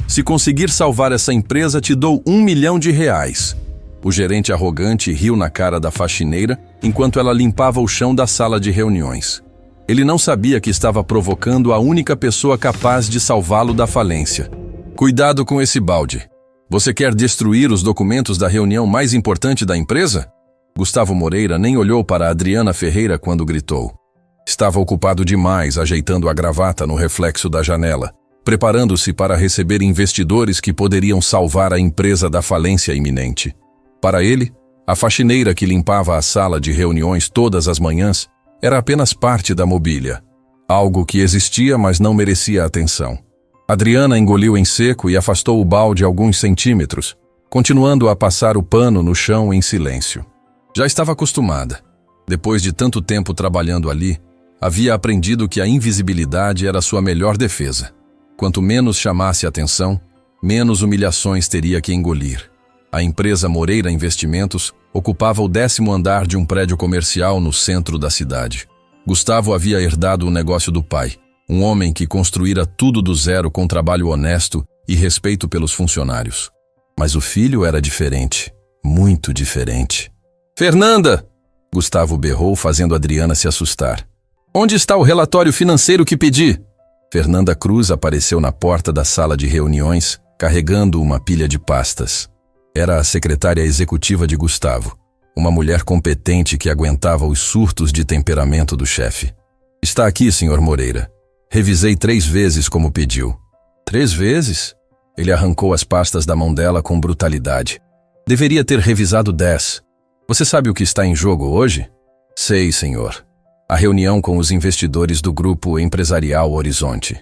Se conseguir salvar essa empresa, te dou R$1 milhão. O gerente arrogante riu na cara da faxineira enquanto ela limpava o chão da sala de reuniões. Ele não sabia que estava provocando a única pessoa capaz de salvá-lo da falência. Cuidado com esse balde. Você quer destruir os documentos da reunião mais importante da empresa? Gustavo Moreira nem olhou para Adriana Ferreira quando gritou. Estava ocupado demais ajeitando a gravata no reflexo da janela, preparando-se para receber investidores que poderiam salvar a empresa da falência iminente. Para ele, a faxineira que limpava a sala de reuniões todas as manhãs era apenas parte da mobília. Algo que existia, mas não merecia atenção. Adriana engoliu em seco e afastou o balde alguns centímetros, continuando a passar o pano no chão em silêncio. Já estava acostumada. Depois de tanto tempo trabalhando ali, havia aprendido que a invisibilidade era sua melhor defesa. Quanto menos chamasse atenção, menos humilhações teria que engolir. A empresa Moreira Investimentos ocupava o 10º andar de um prédio comercial no centro da cidade. Gustavo havia herdado o negócio do pai, um homem que construíra tudo do zero com trabalho honesto e respeito pelos funcionários. Mas o filho era diferente, muito diferente. "Fernanda!" Gustavo berrou, fazendo Adriana se assustar. "Onde está o relatório financeiro que pedi?" Fernanda Cruz apareceu na porta da sala de reuniões, carregando uma pilha de pastas. Era a secretária executiva de Gustavo, uma mulher competente que aguentava os surtos de temperamento do chefe. "Está aqui, Sr. Moreira. Revisei 3 vezes como pediu." "3 vezes?" Ele arrancou as pastas da mão dela com brutalidade. "Deveria ter revisado 10. Você sabe o que está em jogo hoje?" "Sei, senhor. A reunião com os investidores do Grupo Empresarial Horizonte."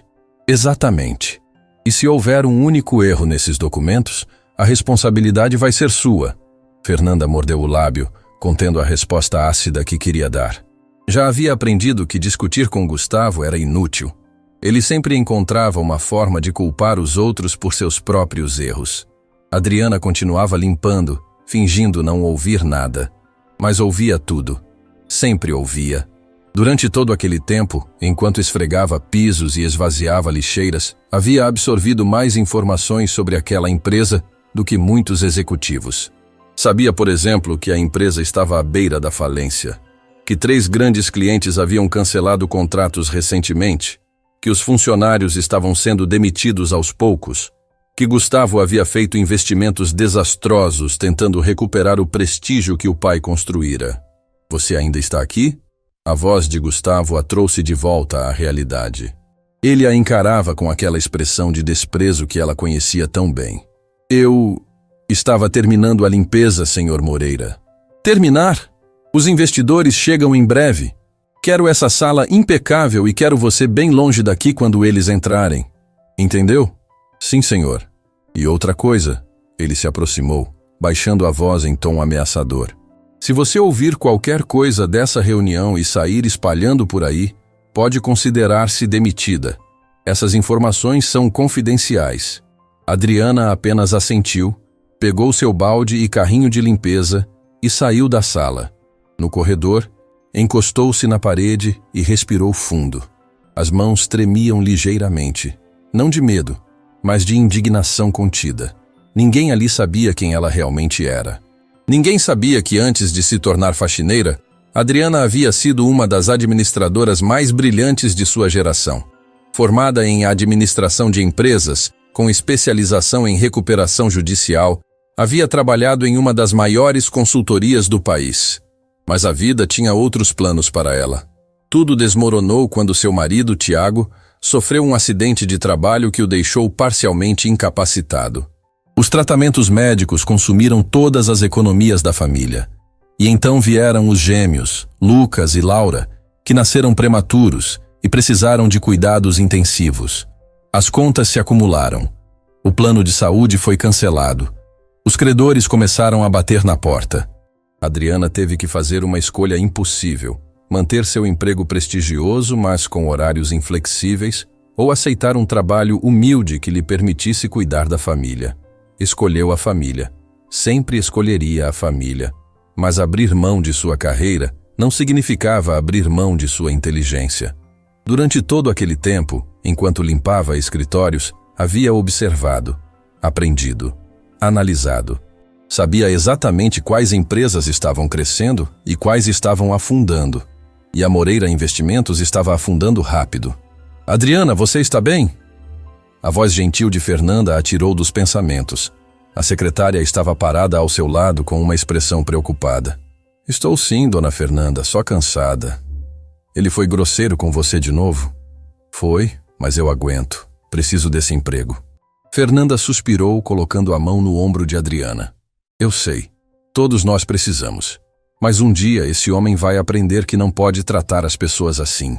"Exatamente. E se houver um único erro nesses documentos, a responsabilidade vai ser sua." Fernanda mordeu o lábio, contendo a resposta ácida que queria dar. Já havia aprendido que discutir com Gustavo era inútil. Ele sempre encontrava uma forma de culpar os outros por seus próprios erros. Adriana continuava limpando, fingindo não ouvir nada. Mas ouvia tudo. Sempre ouvia. Durante todo aquele tempo, enquanto esfregava pisos e esvaziava lixeiras, havia absorvido mais informações sobre aquela empresa do que muitos executivos. Sabia, por exemplo, que a empresa estava à beira da falência, que 3 grandes clientes haviam cancelado contratos recentemente, que os funcionários estavam sendo demitidos aos poucos, que Gustavo havia feito investimentos desastrosos tentando recuperar o prestígio que o pai construíra. "Você ainda está aqui?" A voz de Gustavo a trouxe de volta à realidade. Ele a encarava com aquela expressão de desprezo que ela conhecia tão bem. "Eu estava terminando a limpeza, Sr. Moreira." "Terminar? Os investidores chegam em breve. Quero essa sala impecável e quero você bem longe daqui quando eles entrarem. Entendeu?" "Sim, senhor." "E outra coisa." Ele se aproximou, baixando a voz em tom ameaçador. "Se você ouvir qualquer coisa dessa reunião e sair espalhando por aí, pode considerar-se demitida. Essas informações são confidenciais." Adriana apenas assentiu, pegou seu balde e carrinho de limpeza e saiu da sala. No corredor, encostou-se na parede e respirou fundo. As mãos tremiam ligeiramente, não de medo, mas de indignação contida. Ninguém ali sabia quem ela realmente era. Ninguém sabia que antes de se tornar faxineira, Adriana havia sido uma das administradoras mais brilhantes de sua geração. Formada em administração de empresas, com especialização em recuperação judicial, havia trabalhado em uma das maiores consultorias do país. Mas a vida tinha outros planos para ela. Tudo desmoronou quando seu marido, Tiago, sofreu um acidente de trabalho que o deixou parcialmente incapacitado. Os tratamentos médicos consumiram todas as economias da família. E então vieram os gêmeos, Lucas e Laura, que nasceram prematuros e precisaram de cuidados intensivos. As contas se acumularam. O plano de saúde foi cancelado. Os credores começaram a bater na porta. Adriana teve que fazer uma escolha impossível: manter seu emprego prestigioso, mas com horários inflexíveis, ou aceitar um trabalho humilde que lhe permitisse cuidar da família. Escolheu a família. Sempre escolheria a família. Mas abrir mão de sua carreira não significava abrir mão de sua inteligência. Durante todo aquele tempo, enquanto limpava escritórios, Havia observado, aprendido, analisado. Sabia exatamente quais empresas estavam crescendo e quais estavam afundando. E a Moreira Investimentos estava afundando rápido. "Adriana, você está bem?" A voz gentil de Fernanda a tirou dos pensamentos. A secretária estava parada ao seu lado com uma expressão preocupada. "Estou sim, dona Fernanda, só cansada." "Ele foi grosseiro com você de novo?" "Foi, mas eu aguento. Preciso desse emprego." Fernanda suspirou, colocando a mão no ombro de Adriana. "Eu sei. Todos nós precisamos. Mas um dia esse homem vai aprender que não pode tratar as pessoas assim."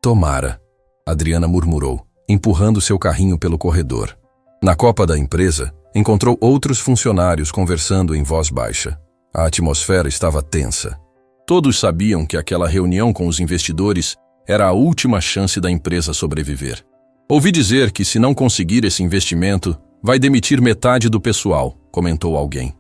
"Tomara," Adriana murmurou, empurrando seu carrinho pelo corredor. Na copa da empresa, encontrou outros funcionários conversando em voz baixa. A atmosfera estava tensa. Todos sabiam que aquela reunião com os investidores era a última chance da empresa sobreviver. "Ouvi dizer que, se não conseguir esse investimento, vai demitir metade do pessoal", comentou alguém.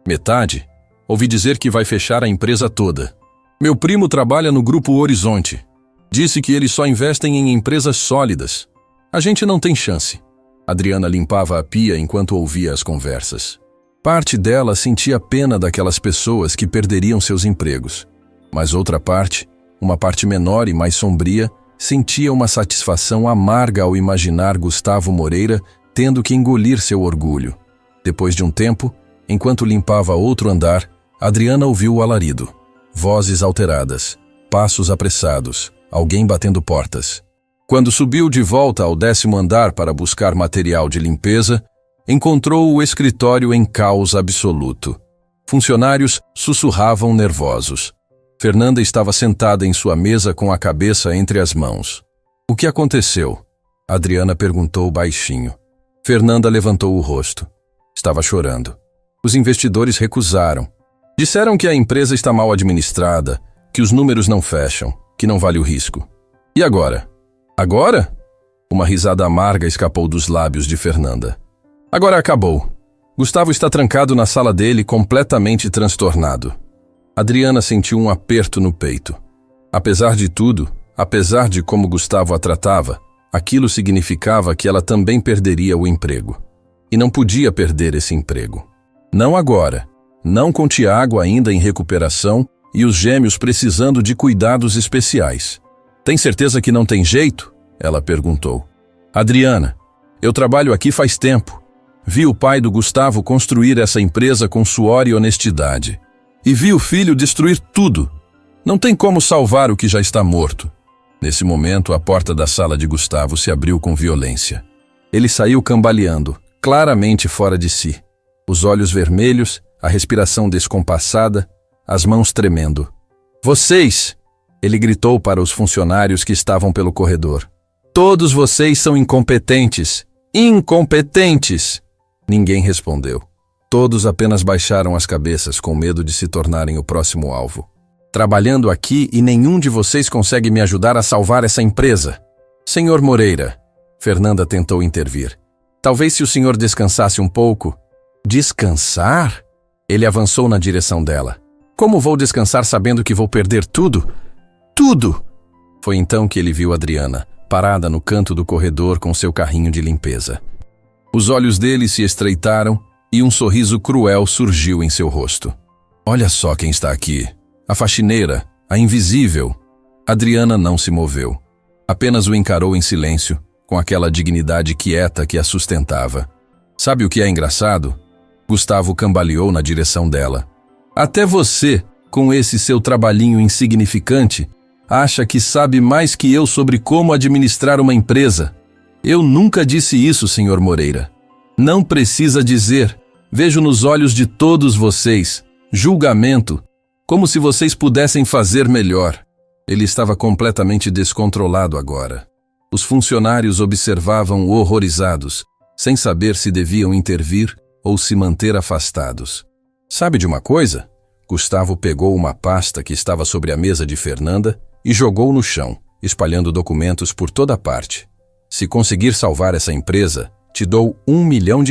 "Metade? Ouvi dizer que vai fechar a empresa toda. Meu primo trabalha no Grupo Horizonte. Disse que eles só investem em empresas sólidas. A gente não tem chance." Adriana limpava a pia enquanto ouvia as conversas. Parte dela sentia pena daquelas pessoas que perderiam seus empregos. Mas outra parte, uma parte menor e mais sombria, sentia uma satisfação amarga ao imaginar Gustavo Moreira tendo que engolir seu orgulho. Depois de um tempo, enquanto limpava outro andar, Adriana ouviu o alarido. Vozes alteradas, passos apressados, alguém batendo portas. Quando subiu de volta ao 10º andar para buscar material de limpeza, encontrou o escritório em caos absoluto. Funcionários sussurravam nervosos. Fernanda estava sentada em sua mesa com a cabeça entre as mãos. "O que aconteceu?" Adriana perguntou baixinho. Fernanda levantou o rosto. Estava chorando. "Os investidores recusaram. Disseram que a empresa está mal administrada, que os números não fecham, que não vale o risco." "E agora?" "Agora?" Uma risada amarga escapou dos lábios de Fernanda. "Agora acabou. Gustavo está trancado na sala dele, completamente transtornado." Adriana sentiu um aperto no peito. Apesar de tudo, apesar de como Gustavo a tratava, aquilo significava que ela também perderia o emprego. E não podia perder esse emprego. Não agora. Não com Tiago ainda em recuperação e os gêmeos precisando de cuidados especiais. "Tem certeza que não tem jeito?" ela perguntou. "Adriana, eu trabalho aqui faz tempo. Vi o pai do Gustavo construir essa empresa com suor e honestidade. E vi o filho destruir tudo. Não tem como salvar o que já está morto." Nesse momento, a porta da sala de Gustavo se abriu com violência. Ele saiu cambaleando, claramente fora de si. Os olhos vermelhos, a respiração descompassada, as mãos tremendo. "Vocês!" ele gritou para os funcionários que estavam pelo corredor. "Todos vocês são incompetentes! Incompetentes!" Ninguém respondeu. Todos apenas baixaram as cabeças com medo de se tornarem o próximo alvo. "Trabalhando aqui e nenhum de vocês consegue me ajudar a salvar essa empresa." "Senhor Moreira," Fernanda tentou intervir. "Talvez se o senhor descansasse um pouco." "Descansar?" Ele avançou na direção dela. "Como vou descansar sabendo que vou perder tudo? Tudo!" Foi então que ele viu Adriana, parada no canto do corredor com seu carrinho de limpeza. Os olhos dele se estreitaram e um sorriso cruel surgiu em seu rosto. "Olha só quem está aqui. A faxineira, a invisível." Adriana não se moveu. Apenas o encarou em silêncio, com aquela dignidade quieta que a sustentava. "Sabe o que é engraçado?" Gustavo cambaleou na direção dela. "Até você, com esse seu trabalhinho insignificante, acha que sabe mais que eu sobre como administrar uma empresa. Eu nunca disse isso, senhor Moreira. Não precisa dizer. Vejo nos olhos de todos vocês. Julgamento. Como se vocês pudessem fazer melhor." Ele estava completamente descontrolado agora. Os funcionários observavam horrorizados, sem saber se deviam intervir ou se manter afastados. "Sabe de uma coisa?" Gustavo pegou uma pasta que estava sobre a mesa de Fernanda e jogou no chão, espalhando documentos por toda parte. "Se conseguir salvar essa empresa, te dou R$1 milhão."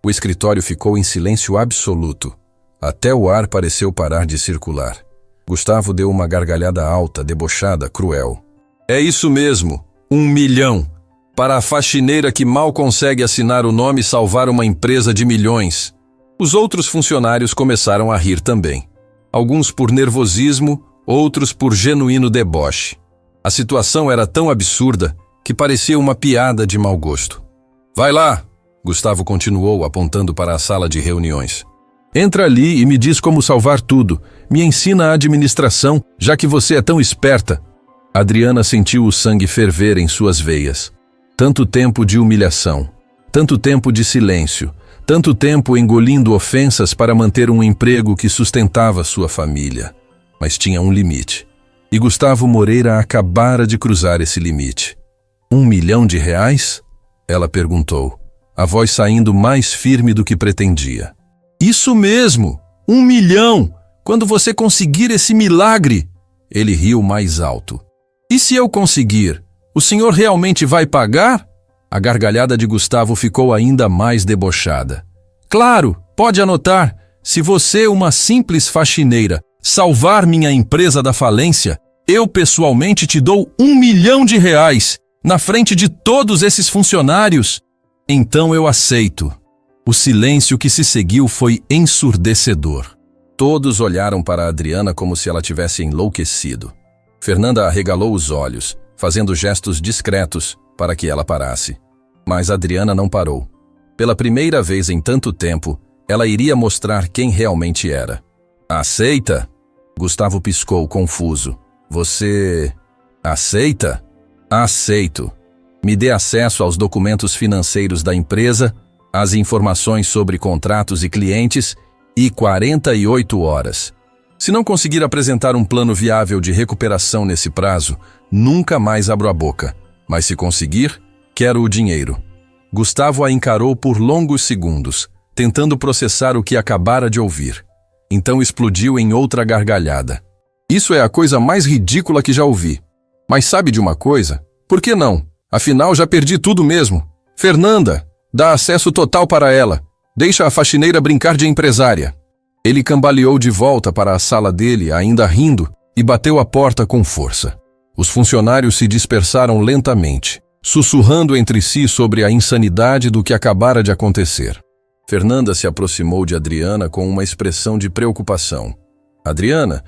O escritório ficou em silêncio absoluto. Até o ar pareceu parar de circular. Gustavo deu uma gargalhada alta, debochada, cruel. "É isso mesmo, R$1 milhão. Para a faxineira que mal consegue assinar o nome e salvar uma empresa de milhões. Os outros funcionários começaram a rir também. Alguns por nervosismo, outros por genuíno deboche. A situação era tão absurda que parecia uma piada de mau gosto. Vai lá, Gustavo continuou apontando para a sala de reuniões. Entra ali e me diz como salvar tudo. Me ensina a administração, já que você é tão esperta. Adriana sentiu o sangue ferver em suas veias. Tanto tempo de humilhação, tanto tempo de silêncio, tanto tempo engolindo ofensas para manter um emprego que sustentava sua família. Mas tinha um limite. E Gustavo Moreira acabara de cruzar esse limite. R$1 milhão? Ela perguntou, a voz saindo mais firme do que pretendia. Isso mesmo! 1 milhão! Quando você conseguir esse milagre! Ele riu mais alto. E se eu conseguir? O senhor realmente vai pagar? A gargalhada de Gustavo ficou ainda mais debochada. Claro, pode anotar. Se você, uma simples faxineira, salvar minha empresa da falência, eu pessoalmente te dou R$1 milhão, na frente de todos esses funcionários. Então eu aceito. O silêncio que se seguiu foi ensurdecedor. Todos olharam para Adriana como se ela tivesse enlouquecido. Fernanda arregalou os olhos, fazendo gestos discretos para que ela parasse. Mas Adriana não parou. Pela primeira vez em tanto tempo, ela iria mostrar quem realmente era. Aceita? Gustavo piscou, confuso. Você... aceita? Aceito. Me dê acesso aos documentos financeiros da empresa, as informações sobre contratos e clientes e 48 horas. Se não conseguir apresentar um plano viável de recuperação nesse prazo, nunca mais abro a boca. Mas se conseguir, quero o dinheiro. Gustavo a encarou por longos segundos, tentando processar o que acabara de ouvir. Então explodiu em outra gargalhada. Isso é a coisa mais ridícula que já ouvi. Mas sabe de uma coisa? Por que não? Afinal, já perdi tudo mesmo. Fernanda, dá acesso total para ela. Deixa a faxineira brincar de empresária. Ele cambaleou de volta para a sala dele, ainda rindo, e bateu a porta com força. Os funcionários se dispersaram lentamente, sussurrando entre si sobre a insanidade do que acabara de acontecer. Fernanda se aproximou de Adriana com uma expressão de preocupação. Adriana,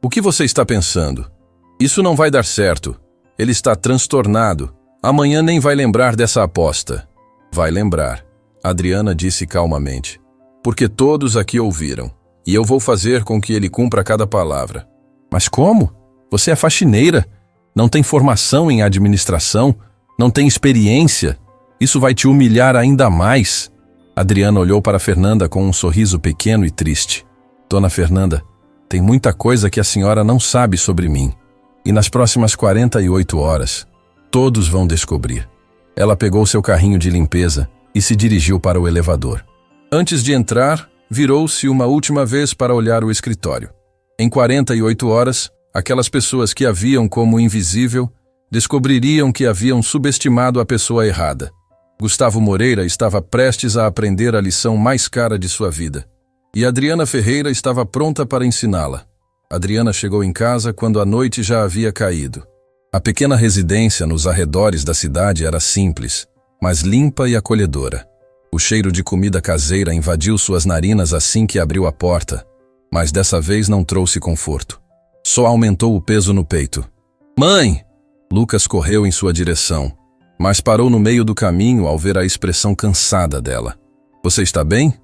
o que você está pensando? Isso não vai dar certo. Ele está transtornado. Amanhã nem vai lembrar dessa aposta. Vai lembrar, Adriana disse calmamente. Porque todos aqui ouviram. E eu vou fazer com que ele cumpra cada palavra. Mas como? Você é faxineira. Não tem formação em administração. Não tem experiência. Isso vai te humilhar ainda mais. Adriana olhou para Fernanda com um sorriso pequeno e triste. Dona Fernanda, tem muita coisa que a senhora não sabe sobre mim. E nas próximas 48 horas, todos vão descobrir. Ela pegou seu carrinho de limpeza e se dirigiu para o elevador. Antes de entrar, virou-se uma última vez para olhar o escritório. Em 48 horas, aquelas pessoas que a viam como invisível descobririam que haviam subestimado a pessoa errada. Gustavo Moreira estava prestes a aprender a lição mais cara de sua vida. E Adriana Ferreira estava pronta para ensiná-la. Adriana chegou em casa quando a noite já havia caído. A pequena residência nos arredores da cidade era simples, mas limpa e acolhedora. O cheiro de comida caseira invadiu suas narinas assim que abriu a porta, mas dessa vez não trouxe conforto. Só aumentou o peso no peito. Mãe! Lucas correu em sua direção, mas parou no meio do caminho ao ver a expressão cansada dela. Você está bem?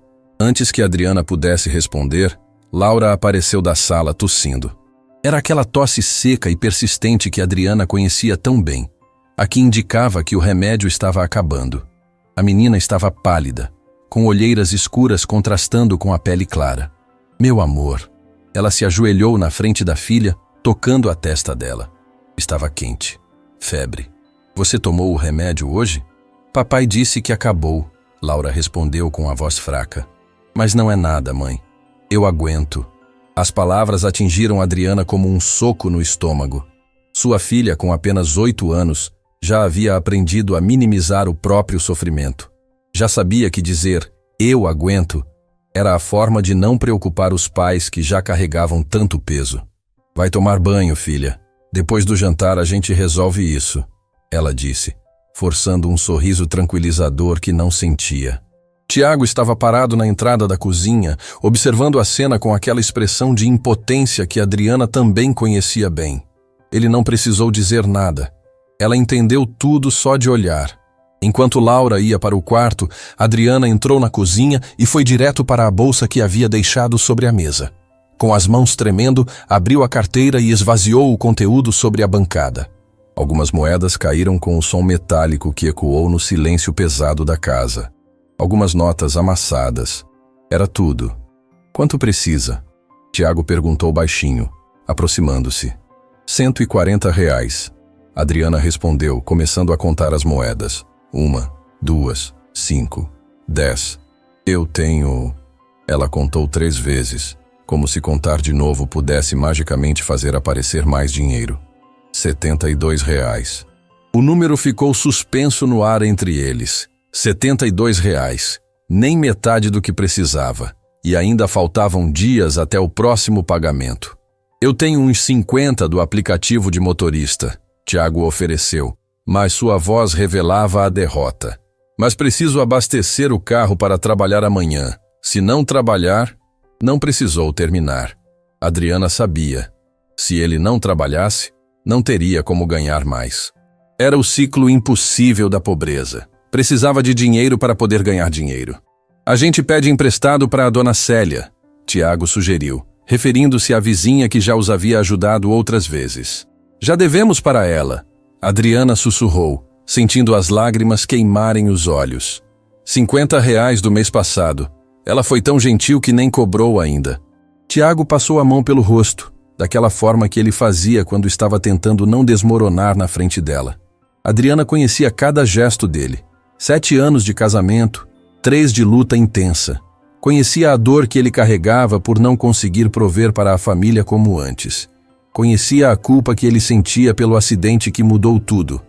Antes que Adriana pudesse responder, Laura apareceu da sala tossindo. Era aquela tosse seca e persistente que Adriana conhecia tão bem, a que indicava que o remédio estava acabando. A menina estava pálida, com olheiras escuras contrastando com a pele clara. Meu amor. Ela se ajoelhou na frente da filha, tocando a testa dela. Estava quente. Febre. Você tomou o remédio hoje? Papai disse que acabou, Laura respondeu com a voz fraca. Mas não é nada, mãe. Eu aguento. As palavras atingiram Adriana como um soco no estômago. Sua filha, com apenas 8 anos, já havia aprendido a minimizar o próprio sofrimento. Já sabia que dizer "eu aguento" era a forma de não preocupar os pais que já carregavam tanto peso. Vai tomar banho, filha. Depois do jantar a gente resolve isso, ela disse. forçando um sorriso tranquilizador que não sentia. Tiago estava parado na entrada da cozinha, observando a cena com aquela expressão de impotência que Adriana também conhecia bem. Ele não precisou dizer nada. Ela entendeu tudo só de olhar. Enquanto Laura ia para o quarto, Adriana entrou na cozinha e foi direto para a bolsa que havia deixado sobre a mesa. Com as mãos tremendo, abriu a carteira e esvaziou o conteúdo sobre a bancada. Algumas moedas caíram com o som metálico que ecoou no silêncio pesado da casa. Algumas notas amassadas. Era tudo. Quanto precisa? Tiago perguntou baixinho, aproximando-se. R$ 140. Adriana respondeu, começando a contar as moedas. 1, 2, 5, 10. Eu tenho... Ela contou 3 vezes, como se contar de novo pudesse magicamente fazer aparecer mais dinheiro. R$ 72. O número ficou suspenso no ar entre eles. R$ 72. Nem metade do que precisava. E ainda faltavam dias até o próximo pagamento. Eu tenho uns 50 do aplicativo de motorista, Tiago ofereceu, mas sua voz revelava a derrota. Mas preciso abastecer o carro para trabalhar amanhã. Se não trabalhar, não precisou terminar. Adriana sabia. Se ele não trabalhasse, não teria como ganhar mais. Era o ciclo impossível da pobreza. Precisava de dinheiro para poder ganhar dinheiro. A gente pede emprestado para a dona Célia, Tiago sugeriu, referindo-se à vizinha que já os havia ajudado outras vezes. Já devemos para ela, Adriana sussurrou, sentindo as lágrimas queimarem os olhos. R$ 50 do mês passado. Ela foi tão gentil que nem cobrou ainda. Tiago passou a mão pelo rosto, daquela forma que ele fazia quando estava tentando não desmoronar na frente dela. Adriana conhecia cada gesto dele. 7 anos de casamento, 3 de luta intensa. Conhecia a dor que ele carregava por não conseguir prover para a família como antes. Conhecia a culpa que ele sentia pelo acidente que mudou tudo.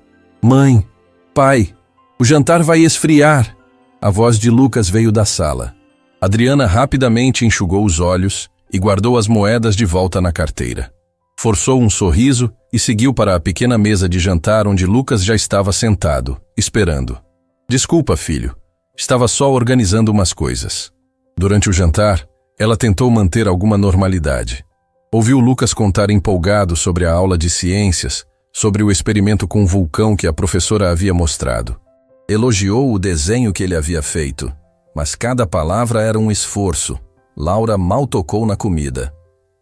Mãe, pai, o jantar vai esfriar. A voz de Lucas veio da sala. Adriana rapidamente enxugou os olhos e guardou as moedas de volta na carteira. Forçou um sorriso e seguiu para a pequena mesa de jantar onde Lucas já estava sentado, esperando. Desculpa, filho. Estava só organizando umas coisas. Durante o jantar, ela tentou manter alguma normalidade. Ouviu Lucas contar empolgado sobre a aula de ciências, sobre o experimento com o vulcão que a professora havia mostrado. Elogiou o desenho que ele havia feito, mas cada palavra era um esforço. Laura mal tocou na comida.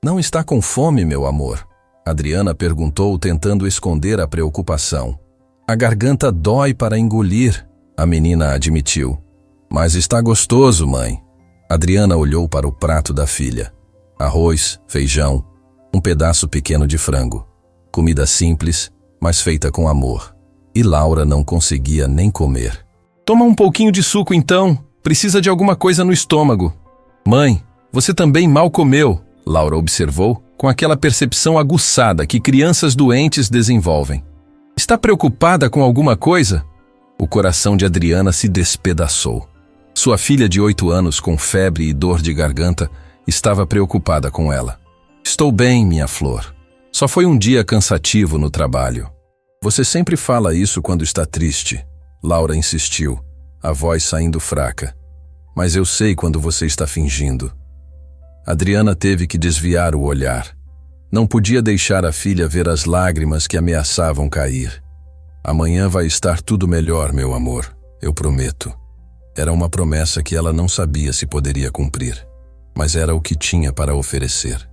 Não está com fome, meu amor? Adriana perguntou, tentando esconder a preocupação. A garganta dói para engolir, a menina admitiu. Mas está gostoso, mãe. Adriana olhou para o prato da filha. Arroz, feijão, um pedaço pequeno de frango. Comida simples, mas feita com amor. E Laura não conseguia nem comer. Toma um pouquinho de suco então. Precisa de alguma coisa no estômago. Mãe, você também mal comeu, Laura observou, com aquela percepção aguçada que crianças doentes desenvolvem. Está preocupada com alguma coisa? O coração de Adriana se despedaçou. Sua filha de 8 anos, com febre e dor de garganta, estava preocupada com ela. Estou bem, minha flor. Só foi um dia cansativo no trabalho. Você sempre fala isso quando está triste, Laura insistiu, a voz saindo fraca. Mas eu sei quando você está fingindo. Adriana teve que desviar o olhar. Não podia deixar a filha ver as lágrimas que ameaçavam cair. Amanhã vai estar tudo melhor, meu amor, eu prometo. Era uma promessa que ela não sabia se poderia cumprir, mas era o que tinha para oferecer.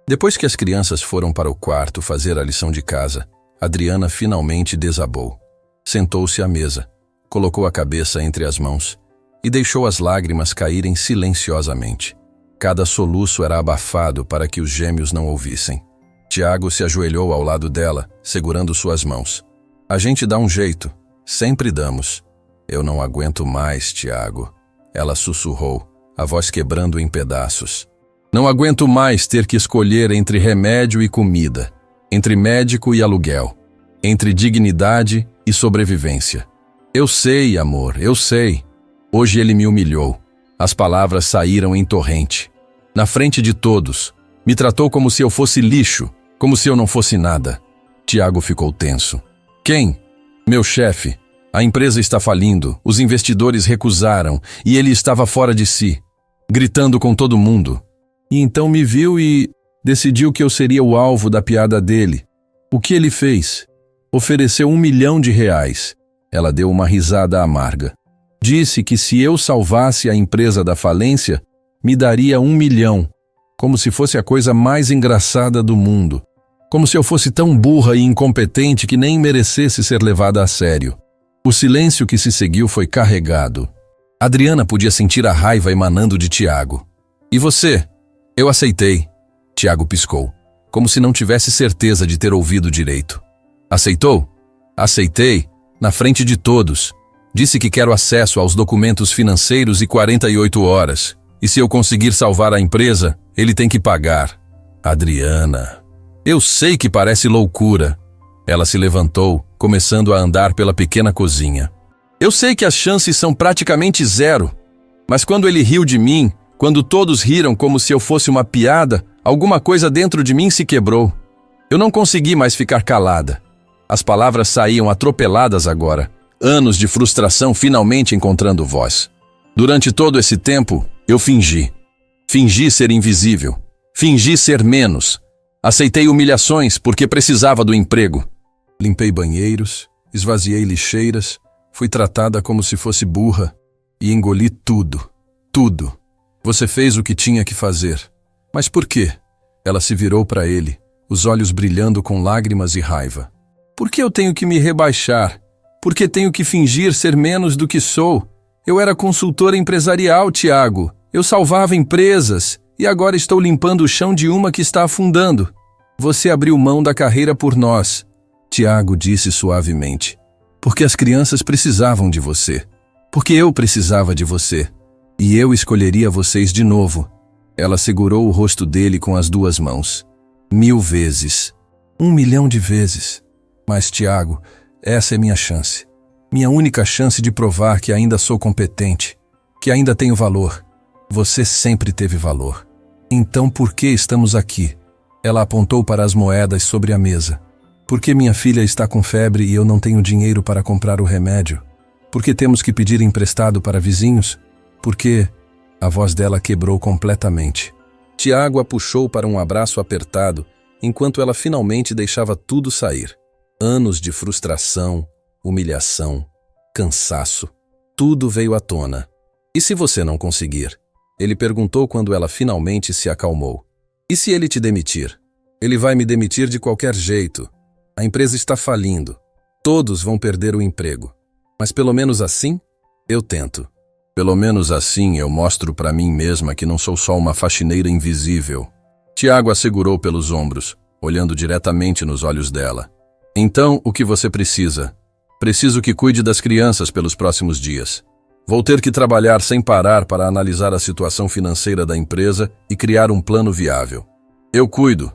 Depois que as crianças foram para o quarto fazer a lição de casa, Adriana finalmente desabou. Sentou-se à mesa, colocou a cabeça entre as mãos e deixou as lágrimas caírem silenciosamente. Cada soluço era abafado para que os gêmeos não ouvissem. Tiago se ajoelhou ao lado dela, segurando suas mãos. A gente dá um jeito, sempre damos. Eu não aguento mais, Tiago. Ela sussurrou, a voz quebrando em pedaços. Não aguento mais ter que escolher entre remédio e comida, entre médico e aluguel, entre dignidade e sobrevivência. Eu sei, amor, eu sei. Hoje ele me humilhou. As palavras saíram em torrente. Na frente de todos, me tratou como se eu fosse lixo, como se eu não fosse nada. Tiago ficou tenso. Quem? Meu chefe. A empresa está falindo, os investidores recusaram e ele estava fora de si, gritando com todo mundo. E então me viu e decidiu que eu seria o alvo da piada dele. O que ele fez? Ofereceu R$1 milhão. Ela deu uma risada amarga. Disse que se eu salvasse a empresa da falência, me daria R$1 milhão, como se fosse a coisa mais engraçada do mundo. Como se eu fosse tão burra e incompetente que nem merecesse ser levada a sério. O silêncio que se seguiu foi carregado. Adriana podia sentir a raiva emanando de Tiago. E você? Eu aceitei. Tiago piscou, como se não tivesse certeza de ter ouvido direito. Aceitou? Aceitei, na frente de todos. Disse que quero acesso aos documentos financeiros e 48 horas. E se eu conseguir salvar a empresa, ele tem que pagar. Adriana, eu sei que parece loucura. Ela se levantou, começando a andar pela pequena cozinha. Eu sei que as chances são praticamente zero. Mas quando ele riu de mim, quando todos riram como se eu fosse uma piada, alguma coisa dentro de mim se quebrou. Eu não consegui mais ficar calada. As palavras saíam atropeladas agora. Anos de frustração finalmente encontrando voz. Durante todo esse tempo, eu fingi. Fingi ser invisível. Fingi ser menos. Aceitei humilhações porque precisava do emprego. Limpei banheiros, esvaziei lixeiras, fui tratada como se fosse burra e engoli tudo. Tudo. Você fez o que tinha que fazer. Mas por quê? Ela se virou para ele, os olhos brilhando com lágrimas e raiva. Por que eu tenho que me rebaixar? Por que tenho que fingir ser menos do que sou? Eu era consultora empresarial, Tiago. Eu salvava empresas e agora estou limpando o chão de uma que está afundando. Você abriu mão da carreira por nós. Tiago disse suavemente. Porque as crianças precisavam de você. Porque eu precisava de você. E eu escolheria vocês de novo. Ela segurou o rosto dele com as duas mãos. 1000 vezes. 1 milhão de vezes. Mas, Tiago, essa é minha chance. Minha única chance de provar que ainda sou competente. Que ainda tenho valor. Você sempre teve valor. Então por que estamos aqui? Ela apontou para as moedas sobre a mesa. Por que minha filha está com febre e eu não tenho dinheiro para comprar o remédio? Por que temos que pedir emprestado para vizinhos? Por que... A voz dela quebrou completamente. Tiago a puxou para um abraço apertado, enquanto ela finalmente deixava tudo sair. Anos de frustração, humilhação, cansaço. Tudo veio à tona. E se você não conseguir? Ele perguntou quando ela finalmente se acalmou. E se ele te demitir? Ele vai me demitir de qualquer jeito. A empresa está falindo. Todos vão perder o emprego. Mas pelo menos assim, eu tento. Pelo menos assim eu mostro para mim mesma que não sou só uma faxineira invisível. Tiago a segurou pelos ombros, olhando diretamente nos olhos dela. Então, o que você precisa? Preciso que cuide das crianças pelos próximos dias. Vou ter que trabalhar sem parar para analisar a situação financeira da empresa e criar um plano viável. Eu cuido.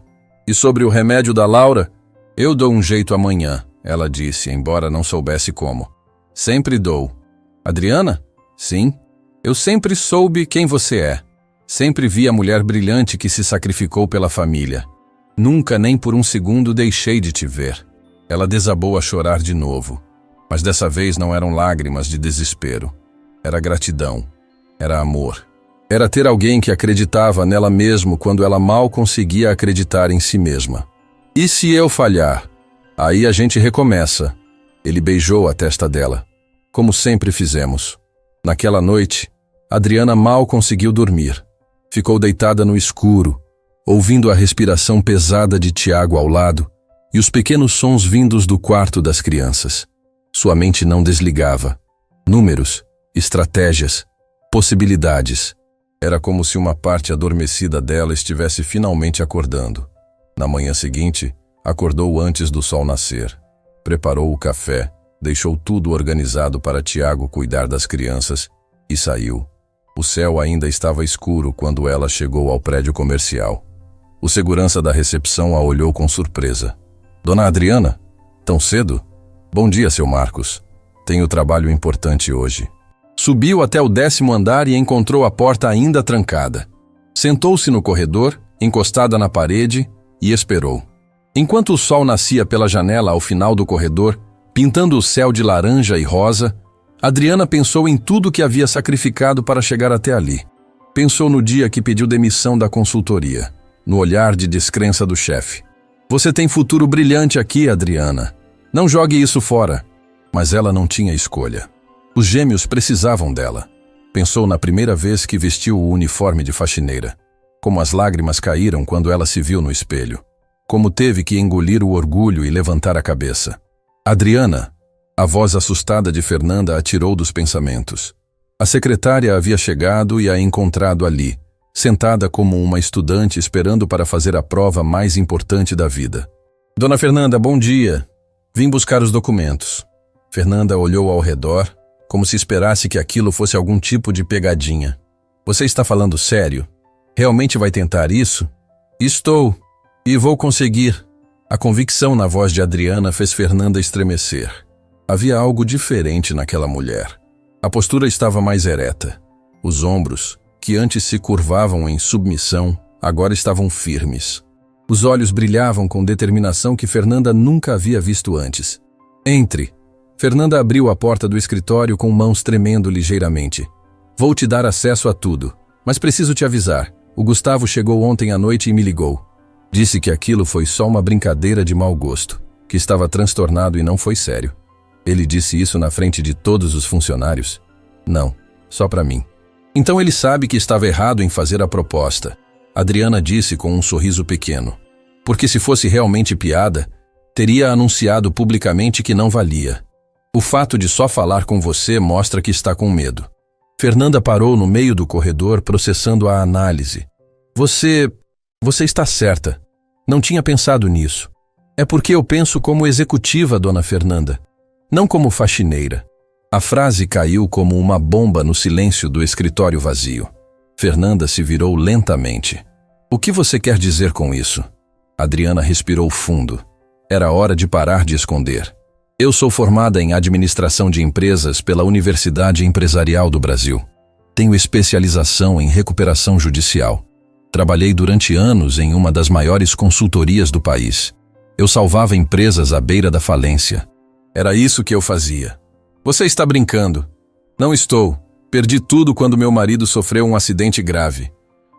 E sobre o remédio da Laura? Eu dou um jeito amanhã, ela disse, embora não soubesse como. Sempre dou. Adriana? Sim. Eu sempre soube quem você é. Sempre vi a mulher brilhante que se sacrificou pela família. Nunca nem por um segundo deixei de te ver. Ela desabou a chorar de novo. Mas dessa vez não eram lágrimas de desespero. Era gratidão. Era amor. Era ter alguém que acreditava nela mesmo quando ela mal conseguia acreditar em si mesma. E se eu falhar? Aí a gente recomeça. Ele beijou a testa dela, como sempre fizemos. Naquela noite, Adriana mal conseguiu dormir. Ficou deitada no escuro, ouvindo a respiração pesada de Tiago ao lado e os pequenos sons vindos do quarto das crianças. Sua mente não desligava. Números, estratégias, possibilidades. Era como se uma parte adormecida dela estivesse finalmente acordando. Na manhã seguinte, acordou antes do sol nascer. Preparou o café, deixou tudo organizado para Tiago cuidar das crianças e saiu. O céu ainda estava escuro quando ela chegou ao prédio comercial. O segurança da recepção a olhou com surpresa. Dona Adriana? Tão cedo? Bom dia, seu Marcos. Tenho trabalho importante hoje. Subiu até o 10º andar e encontrou a porta ainda trancada. Sentou-se no corredor, encostada na parede, e esperou. Enquanto o sol nascia pela janela ao final do corredor, Pintando o céu de laranja e rosa, Adriana pensou em tudo que havia sacrificado para chegar até ali. Pensou no dia que pediu demissão da consultoria, no olhar de descrença do chefe. Você tem futuro brilhante aqui, Adriana. Não jogue isso fora. Mas ela não tinha escolha. Os gêmeos precisavam dela. Pensou na primeira vez que vestiu o uniforme de faxineira. Como as lágrimas caíram quando ela se viu no espelho. Como teve que engolir o orgulho e levantar a cabeça. Adriana, a voz assustada de Fernanda a tirou dos pensamentos. A secretária havia chegado e a encontrado ali, sentada como uma estudante esperando para fazer a prova mais importante da vida. Dona Fernanda, bom dia. Vim buscar os documentos. Fernanda olhou ao redor, como se esperasse que aquilo fosse algum tipo de pegadinha. Você está falando sério? Realmente vai tentar isso? Estou. E vou conseguir. A convicção na voz de Adriana fez Fernanda estremecer. Havia algo diferente naquela mulher. A postura estava mais ereta. Os ombros, que antes se curvavam em submissão, agora estavam firmes. Os olhos brilhavam com determinação que Fernanda nunca havia visto antes. Entre. Fernanda abriu a porta do escritório com mãos tremendo ligeiramente. Vou te dar acesso a tudo, mas preciso te avisar. O Gustavo chegou ontem à noite e me ligou. Disse que aquilo foi só uma brincadeira de mau gosto, que estava transtornado e não foi sério. Ele disse isso na frente de todos os funcionários? Não, só para mim. Então ele sabe que estava errado em fazer a proposta. Adriana disse com um sorriso pequeno. Porque se fosse realmente piada, teria anunciado publicamente que não valia. O fato de só falar com você mostra que está com medo. Fernanda parou no meio do corredor processando a análise. Você está certa. Não tinha pensado nisso. É porque eu penso como executiva, dona Fernanda. Não como faxineira. A frase caiu como uma bomba no silêncio do escritório vazio. Fernanda se virou lentamente. O que você quer dizer com isso? Adriana respirou fundo. Era hora de parar de esconder. Eu sou formada em administração de empresas pela Universidade Empresarial do Brasil. Tenho especialização em recuperação judicial. Trabalhei durante anos em uma das maiores consultorias do país. Eu salvava empresas à beira da falência. Era isso que eu fazia. Você está brincando. Não estou. Perdi tudo quando meu marido sofreu um acidente grave.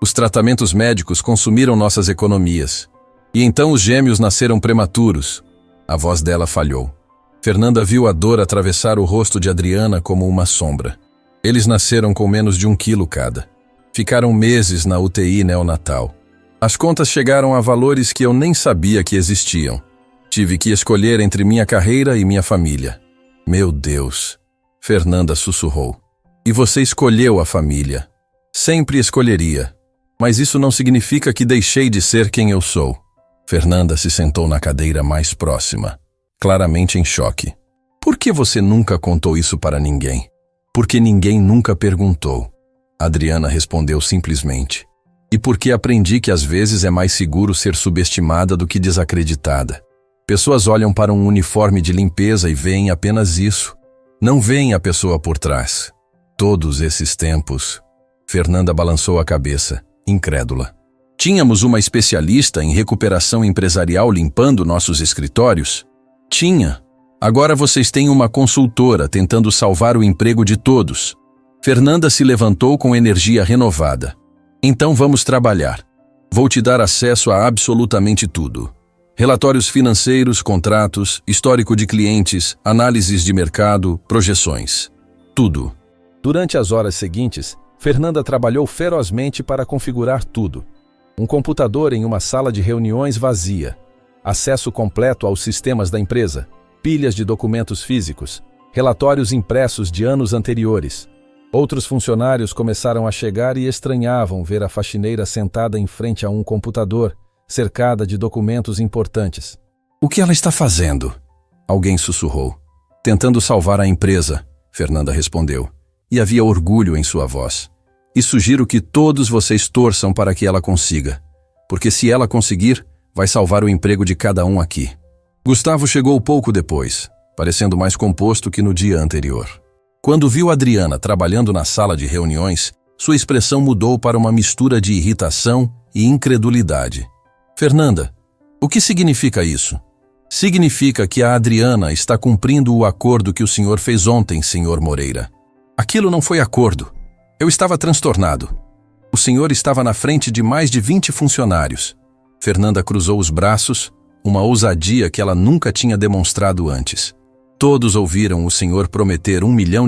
Os tratamentos médicos consumiram nossas economias. E então os gêmeos nasceram prematuros. A voz dela falhou. Fernanda viu a dor atravessar o rosto de Adriana como uma sombra. Eles nasceram com menos de 1 quilo cada. Ficaram meses na UTI neonatal. As contas chegaram a valores que eu nem sabia que existiam. Tive que escolher entre minha carreira e minha família. Meu Deus, Fernanda sussurrou. E você escolheu a família. Sempre escolheria. Mas isso não significa que deixei de ser quem eu sou. Fernanda se sentou na cadeira mais próxima, claramente em choque. Por que você nunca contou isso para ninguém? Porque ninguém nunca perguntou. Adriana respondeu simplesmente. E porque aprendi que às vezes é mais seguro ser subestimada do que desacreditada. Pessoas olham para um uniforme de limpeza e veem apenas isso. Não veem a pessoa por trás. Todos esses tempos... Fernanda balançou a cabeça, incrédula. Tínhamos uma especialista em recuperação empresarial limpando nossos escritórios? Tinha. Agora vocês têm uma consultora tentando salvar o emprego de todos. Fernanda se levantou com energia renovada. Então vamos trabalhar. Vou te dar acesso a absolutamente tudo. Relatórios financeiros, contratos, histórico de clientes, análises de mercado, projeções. Tudo. Durante as horas seguintes, Fernanda trabalhou ferozmente para configurar tudo. Um computador em uma sala de reuniões vazia. Acesso completo aos sistemas da empresa. Pilhas de documentos físicos. Relatórios impressos de anos anteriores. Outros funcionários começaram a chegar e estranhavam ver a faxineira sentada em frente a um computador, cercada de documentos importantes. O que ela está fazendo? Alguém sussurrou. Tentando salvar a empresa, Fernanda respondeu. E havia orgulho em sua voz. E sugiro que todos vocês torçam para que ela consiga. Porque se ela conseguir, vai salvar o emprego de cada um aqui. Gustavo chegou pouco depois, parecendo mais composto que no dia anterior. Quando viu Adriana trabalhando na sala de reuniões, sua expressão mudou para uma mistura de irritação e incredulidade. Fernanda, o que significa isso? Significa que a Adriana está cumprindo o acordo que o senhor fez ontem, senhor Moreira. Aquilo não foi acordo. Eu estava transtornado. O senhor estava na frente de mais de 20 funcionários. Fernanda cruzou os braços, uma ousadia que ela nunca tinha demonstrado antes. Todos ouviram o senhor prometer R$1 milhão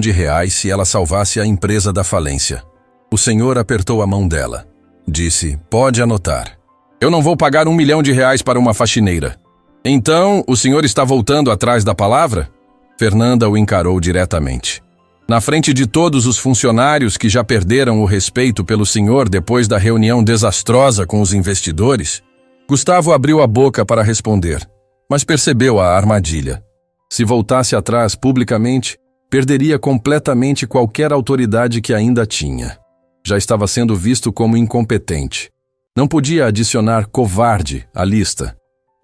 se ela salvasse a empresa da falência. O senhor apertou a mão dela. Disse, pode anotar. Eu não vou pagar R$1 milhão para uma faxineira. Então, o senhor está voltando atrás da palavra? Fernanda o encarou diretamente. Na frente de todos os funcionários que já perderam o respeito pelo senhor depois da reunião desastrosa com os investidores, Gustavo abriu a boca para responder, mas percebeu a armadilha. Se voltasse atrás publicamente, perderia completamente qualquer autoridade que ainda tinha. Já estava sendo visto como incompetente. Não podia adicionar covarde à lista.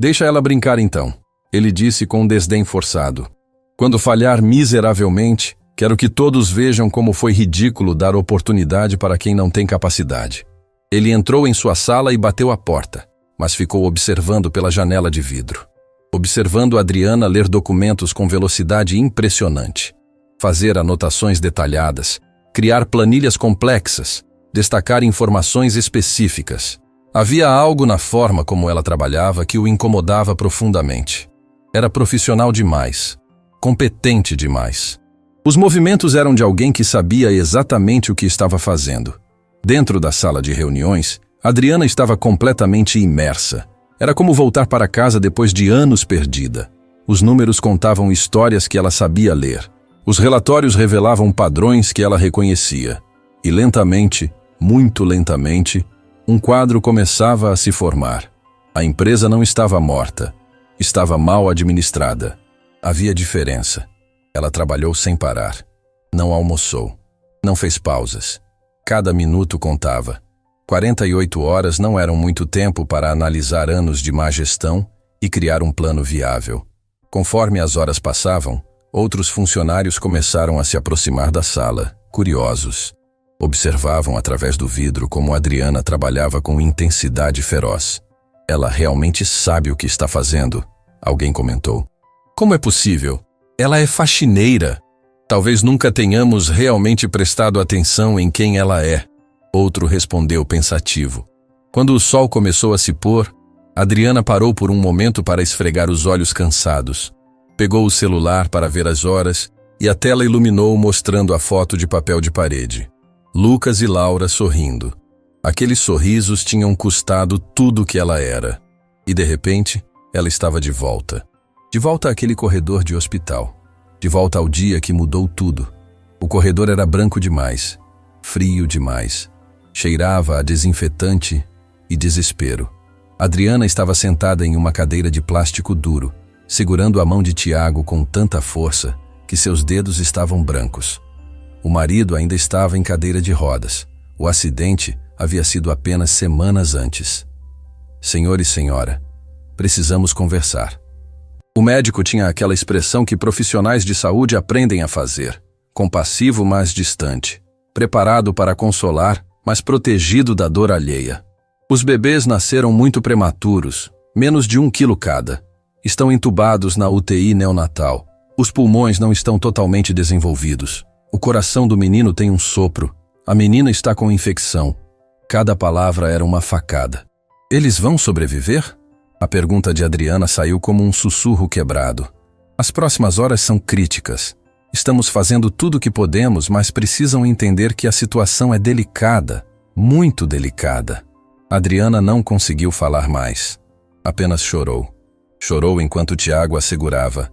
Deixa ela brincar então, ele disse com desdém forçado. Quando falhar miseravelmente, quero que todos vejam como foi ridículo dar oportunidade para quem não tem capacidade. Ele entrou em sua sala e bateu a porta, mas ficou observando pela janela de vidro. Observando Adriana ler documentos com velocidade impressionante, fazer anotações detalhadas, criar planilhas complexas, destacar informações específicas. Havia algo na forma como ela trabalhava que o incomodava profundamente. Era profissional demais, competente demais. Os movimentos eram de alguém que sabia exatamente o que estava fazendo. Dentro da sala de reuniões, Adriana estava completamente imersa. Era como voltar para casa depois de anos perdida. Os números contavam histórias que ela sabia ler. Os relatórios revelavam padrões que ela reconhecia. E lentamente, muito lentamente, um quadro começava a se formar. A empresa não estava morta. Estava mal administrada. Havia diferença. Ela trabalhou sem parar. Não almoçou. Não fez pausas. Cada minuto contava. 48 horas não eram muito tempo para analisar anos de má gestão e criar um plano viável. Conforme as horas passavam, outros funcionários começaram a se aproximar da sala, curiosos. Observavam através do vidro como Adriana trabalhava com intensidade feroz. Ela realmente sabe o que está fazendo, alguém comentou. Como é possível? Ela é faxineira. Talvez nunca tenhamos realmente prestado atenção em quem ela é. Outro respondeu pensativo. Quando o sol começou a se pôr, Adriana parou por um momento para esfregar os olhos cansados. Pegou o celular para ver as horas e a tela iluminou mostrando a foto de papel de parede. Lucas e Laura sorrindo. Aqueles sorrisos tinham custado tudo o que ela era. E de repente, ela estava de volta. De volta àquele corredor de hospital. De volta ao dia que mudou tudo. O corredor era branco demais, frio demais. Cheirava a desinfetante e desespero. Adriana estava sentada em uma cadeira de plástico duro, segurando a mão de Tiago com tanta força que seus dedos estavam brancos. O marido ainda estava em cadeira de rodas. O acidente havia sido apenas semanas antes. Senhor e senhora, precisamos conversar. O médico tinha aquela expressão que profissionais de saúde aprendem a fazer. Compassivo, mas distante. Preparado para consolar, mas protegido da dor alheia. Os bebês nasceram muito prematuros, menos de 1 quilo cada. Estão entubados na UTI neonatal. Os pulmões não estão totalmente desenvolvidos. O coração do menino tem um sopro. A menina está com infecção. Cada palavra era uma facada. Eles vão sobreviver? A pergunta de Adriana saiu como um sussurro quebrado. As próximas horas são críticas. Estamos fazendo tudo o que podemos, mas precisam entender que a situação é delicada, muito delicada. Adriana não conseguiu falar mais. Apenas chorou. Chorou enquanto Tiago a segurava,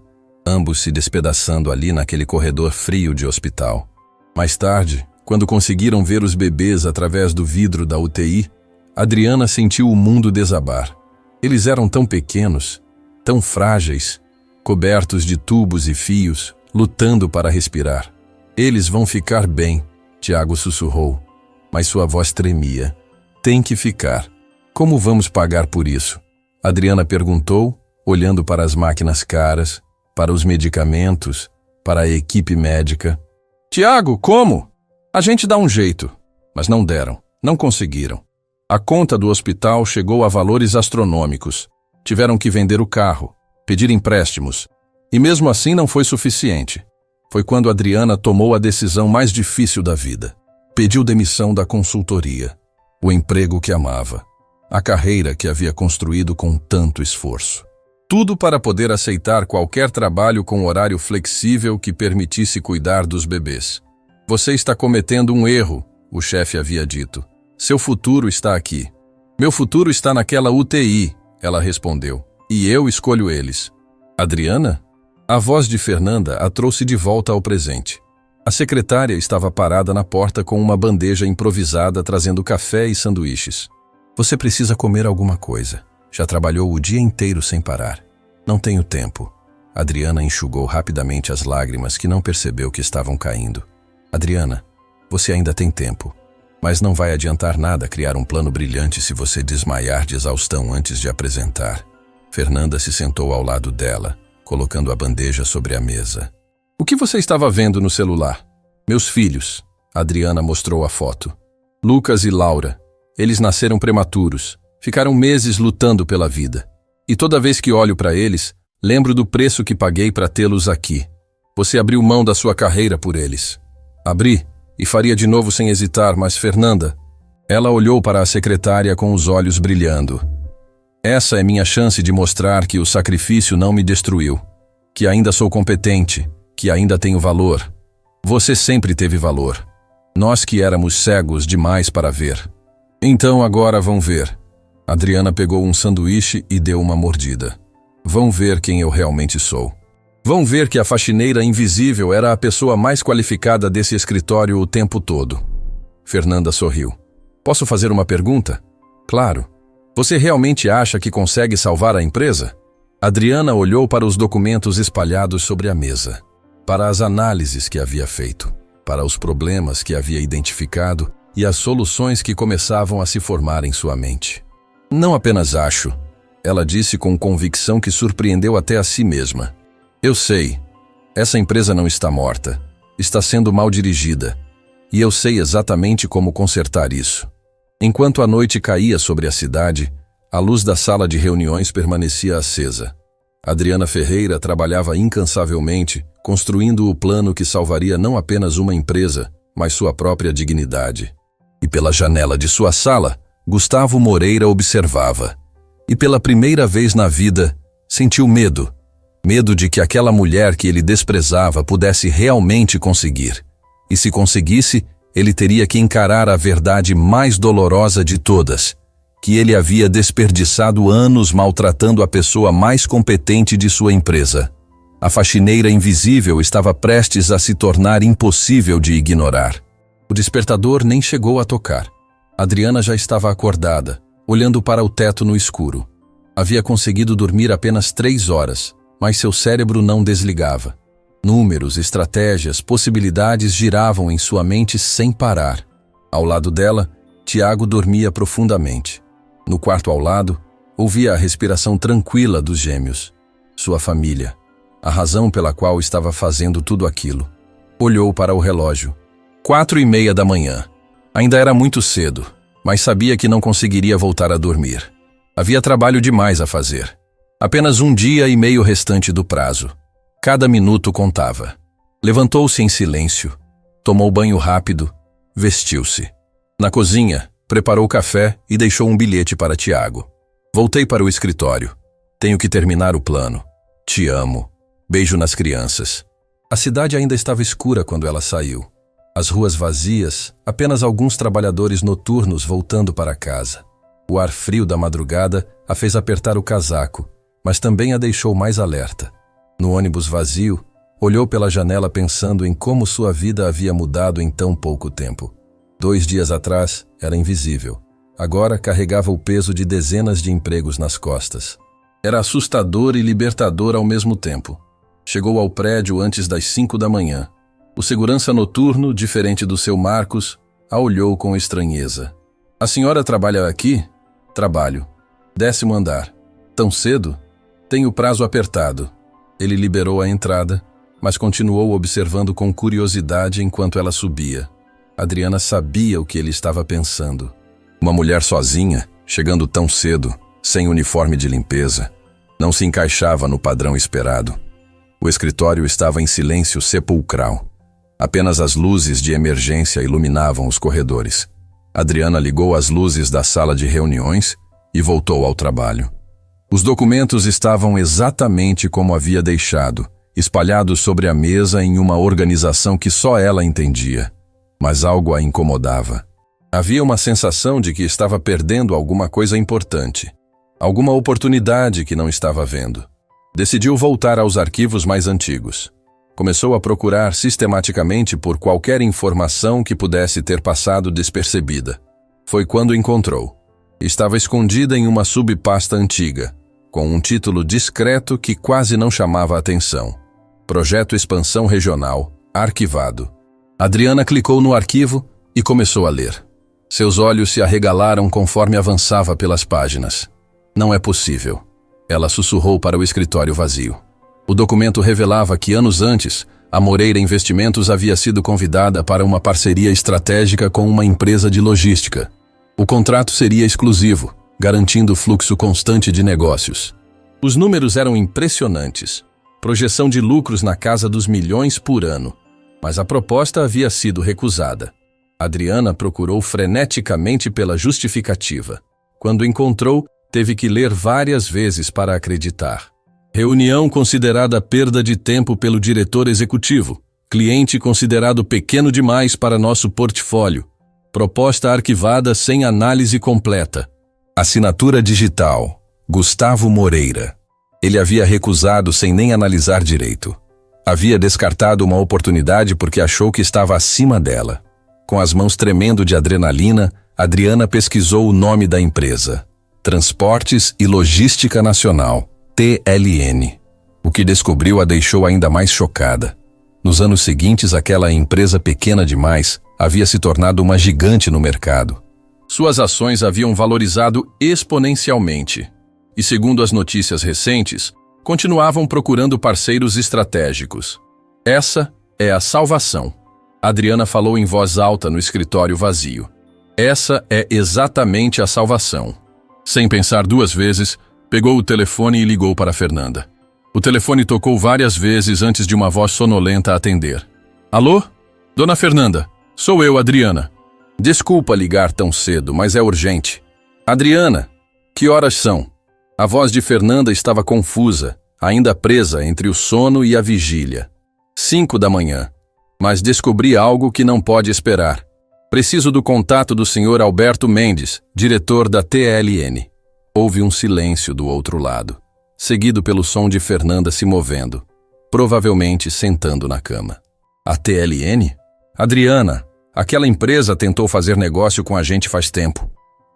ambos se despedaçando ali naquele corredor frio de hospital. Mais tarde, quando conseguiram ver os bebês através do vidro da UTI, Adriana sentiu o mundo desabar. Eles eram tão pequenos, tão frágeis, cobertos de tubos e fios, lutando para respirar. Eles vão ficar bem, Tiago sussurrou, mas sua voz tremia. Tem que ficar. Como vamos pagar por isso? Adriana perguntou, olhando para as máquinas caras, para os medicamentos, para a equipe médica. Tiago, como? A gente dá um jeito. Mas não deram, não conseguiram. A conta do hospital chegou a valores astronômicos. Tiveram que vender o carro. pedir empréstimos. E mesmo assim não foi suficiente. Foi quando Adriana tomou a decisão mais difícil da vida. Pediu demissão da consultoria, o emprego que amava, a carreira que havia construído com tanto esforço. Tudo para poder aceitar qualquer trabalho com horário flexível que permitisse cuidar dos bebês. Você está cometendo um erro, o chefe havia dito. Seu futuro está aqui. Meu futuro está naquela UTI, ela respondeu. E eu escolho eles. Adriana? A voz de Fernanda a trouxe de volta ao presente. A secretária estava parada na porta com uma bandeja improvisada trazendo café e sanduíches. Você precisa comer alguma coisa. Já trabalhou o dia inteiro sem parar. Não tenho tempo. Adriana enxugou rapidamente as lágrimas que não percebeu que estavam caindo. Adriana, você ainda tem tempo. Mas não vai adiantar nada criar um plano brilhante se você desmaiar de exaustão antes de apresentar. Fernanda se sentou ao lado dela, colocando a bandeja sobre a mesa. O que você estava vendo no celular? Meus filhos. Adriana mostrou a foto. Lucas e Laura. Eles nasceram prematuros. Ficaram meses lutando pela vida. E toda vez que olho para eles, lembro do preço que paguei para tê-los aqui. Você abriu mão da sua carreira por eles. Abri, e faria de novo sem hesitar, mas Fernanda... Ela olhou para a secretária com os olhos brilhando. Essa é minha chance de mostrar que o sacrifício não me destruiu. Que ainda sou competente, que ainda tenho valor. Você sempre teve valor. Nós que éramos cegos demais para ver. Então agora vão ver. Adriana pegou um sanduíche e deu uma mordida. Vão ver quem eu realmente sou. Vão ver que a faxineira invisível era a pessoa mais qualificada desse escritório o tempo todo. Fernanda sorriu. Posso fazer uma pergunta? Claro. Você realmente acha que consegue salvar a empresa? Adriana olhou para os documentos espalhados sobre a mesa, para as análises que havia feito, para os problemas que havia identificado e as soluções que começavam a se formar em sua mente. Não apenas acho, ela disse com convicção que surpreendeu até a si mesma. Eu sei, essa empresa não está morta, está sendo mal dirigida, e eu sei exatamente como consertar isso. Enquanto a noite caía sobre a cidade, a luz da sala de reuniões permanecia acesa. Adriana Ferreira trabalhava incansavelmente, construindo o plano que salvaria não apenas uma empresa, mas sua própria dignidade. E pela janela de sua sala, Gustavo Moreira observava. E pela primeira vez na vida, sentiu medo. Medo de que aquela mulher que ele desprezava pudesse realmente conseguir. E se conseguisse, ele teria que encarar a verdade mais dolorosa de todas, que ele havia desperdiçado anos maltratando a pessoa mais competente de sua empresa. A faxineira invisível estava prestes a se tornar impossível de ignorar. O despertador nem chegou a tocar. Adriana já estava acordada, olhando para o teto no escuro. Havia conseguido dormir apenas 3 horas, mas seu cérebro não desligava. Números, estratégias, possibilidades giravam em sua mente sem parar. Ao lado dela, Tiago dormia profundamente. No quarto ao lado, ouvia a respiração tranquila dos gêmeos. Sua família. A razão pela qual estava fazendo tudo aquilo. Olhou para o relógio. 4:30 da manhã. Ainda era muito cedo, mas sabia que não conseguiria voltar a dormir. Havia trabalho demais a fazer. Apenas 1 dia e meio restante do prazo. Cada minuto contava. Levantou-se em silêncio, tomou banho rápido, vestiu-se. Na cozinha, preparou café e deixou um bilhete para Tiago. Voltei para o escritório. Tenho que terminar o plano. Te amo. Beijo nas crianças. A cidade ainda estava escura quando ela saiu. As ruas vazias, apenas alguns trabalhadores noturnos voltando para casa. O ar frio da madrugada a fez apertar o casaco, mas também a deixou mais alerta. No ônibus vazio, olhou pela janela pensando em como sua vida havia mudado em tão pouco tempo. 2 dias atrás, era invisível. Agora carregava o peso de dezenas de empregos nas costas. Era assustador e libertador ao mesmo tempo. Chegou ao prédio antes das 5 da manhã. O segurança noturno, diferente do seu Marcos, a olhou com estranheza. A senhora trabalha aqui? Trabalho. 10º andar. Tão cedo? Tenho prazo apertado. Ele liberou a entrada, mas continuou observando com curiosidade enquanto ela subia. Adriana sabia o que ele estava pensando. Uma mulher sozinha, chegando tão cedo, sem uniforme de limpeza. Não se encaixava no padrão esperado. O escritório estava em silêncio sepulcral. Apenas as luzes de emergência iluminavam os corredores. Adriana ligou as luzes da sala de reuniões e voltou ao trabalho. Os documentos estavam exatamente como havia deixado, espalhados sobre a mesa em uma organização que só ela entendia. Mas algo a incomodava. Havia uma sensação de que estava perdendo alguma coisa importante, alguma oportunidade que não estava vendo. Decidiu voltar aos arquivos mais antigos. Começou a procurar sistematicamente por qualquer informação que pudesse ter passado despercebida. Foi quando encontrou. Estava escondida em uma subpasta antiga, com um título discreto que quase não chamava a atenção. Projeto Expansão Regional, arquivado. Adriana clicou no arquivo e começou a ler. Seus olhos se arregalaram conforme avançava pelas páginas. Não é possível. Ela sussurrou para o escritório vazio. O documento revelava que anos antes, a Moreira Investimentos havia sido convidada para uma parceria estratégica com uma empresa de logística. O contrato seria exclusivo, garantindo fluxo constante de negócios. Os números eram impressionantes. Projeção de lucros na casa dos milhões por ano. Mas a proposta havia sido recusada. Adriana procurou freneticamente pela justificativa. Quando encontrou, teve que ler várias vezes para acreditar. Reunião considerada perda de tempo pelo diretor executivo. Cliente considerado pequeno demais para nosso portfólio. Proposta arquivada sem análise completa. Assinatura digital. Gustavo Moreira. Ele havia recusado sem nem analisar direito. Havia descartado uma oportunidade porque achou que estava acima dela. Com as mãos tremendo de adrenalina, Adriana pesquisou o nome da empresa. Transportes e Logística Nacional, TLN. O que descobriu a deixou ainda mais chocada. Nos anos seguintes, aquela empresa pequena demais havia se tornado uma gigante no mercado. Suas ações haviam valorizado exponencialmente. E segundo as notícias recentes, continuavam procurando parceiros estratégicos. Essa é a salvação. Adriana falou em voz alta no escritório vazio. Essa é exatamente a salvação. Sem pensar duas vezes, pegou o telefone e ligou para Fernanda. O telefone tocou várias vezes antes de uma voz sonolenta atender. Alô? Dona Fernanda, sou eu, Adriana. Desculpa ligar tão cedo, mas é urgente. Adriana, que horas são? A voz de Fernanda estava confusa, ainda presa entre o sono e a vigília. 5 da manhã. Mas descobri algo que não pode esperar. Preciso do contato do Sr. Alberto Mendes, diretor da TLN. Houve um silêncio do outro lado, seguido pelo som de Fernanda se movendo, provavelmente sentando na cama. A TLN? Adriana, aquela empresa tentou fazer negócio com a gente faz tempo.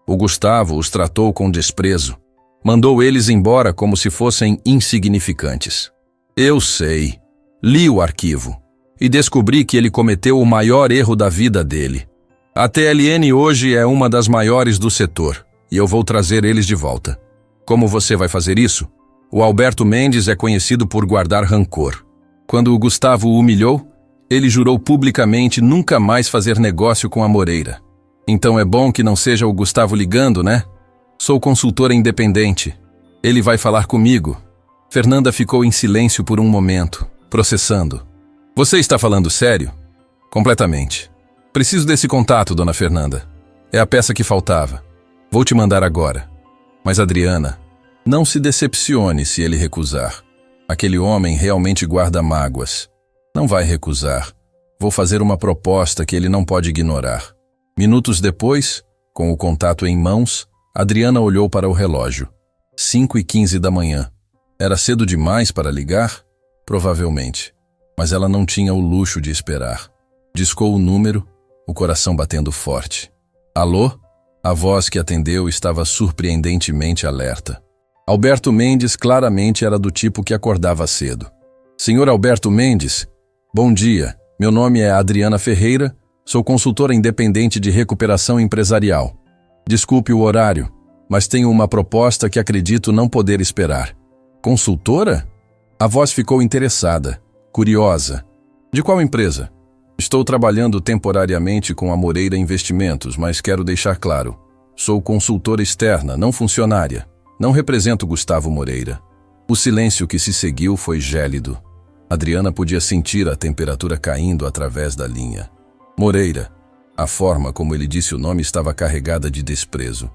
O Gustavo os tratou com desprezo. Mandou eles embora como se fossem insignificantes. Eu sei. Li o arquivo. E descobri que ele cometeu o maior erro da vida dele. A TLN hoje é uma das maiores do setor, e eu vou trazer eles de volta. Como você vai fazer isso? O Alberto Mendes é conhecido por guardar rancor. Quando o Gustavo o humilhou, ele jurou publicamente nunca mais fazer negócio com a Moreira. Então é bom que não seja o Gustavo ligando, né? Sou consultora independente. Ele vai falar comigo. Fernanda ficou em silêncio por um momento, processando. Você está falando sério? Completamente. Preciso desse contato, dona Fernanda. É a peça que faltava. Vou te mandar agora. Mas, Adriana, não se decepcione se ele recusar. Aquele homem realmente guarda mágoas. Não vai recusar. Vou fazer uma proposta que ele não pode ignorar. Minutos depois, com o contato em mãos, Adriana olhou para o relógio. 5h15 da manhã. Era cedo demais para ligar? Provavelmente. Mas ela não tinha o luxo de esperar. Discou o número, o coração batendo forte. Alô? A voz que atendeu estava surpreendentemente alerta. Alberto Mendes claramente era do tipo que acordava cedo. Senhor Alberto Mendes, bom dia. Meu nome é Adriana Ferreira, sou consultora independente de recuperação empresarial. Desculpe o horário, mas tenho uma proposta que acredito não poder esperar. Consultora? A voz ficou interessada, curiosa. De qual empresa? Estou trabalhando temporariamente com a Moreira Investimentos, mas quero deixar claro. Sou consultora externa, não funcionária. Não represento Gustavo Moreira. O silêncio que se seguiu foi gélido. Adriana podia sentir a temperatura caindo através da linha. Moreira. A forma como ele disse o nome estava carregada de desprezo.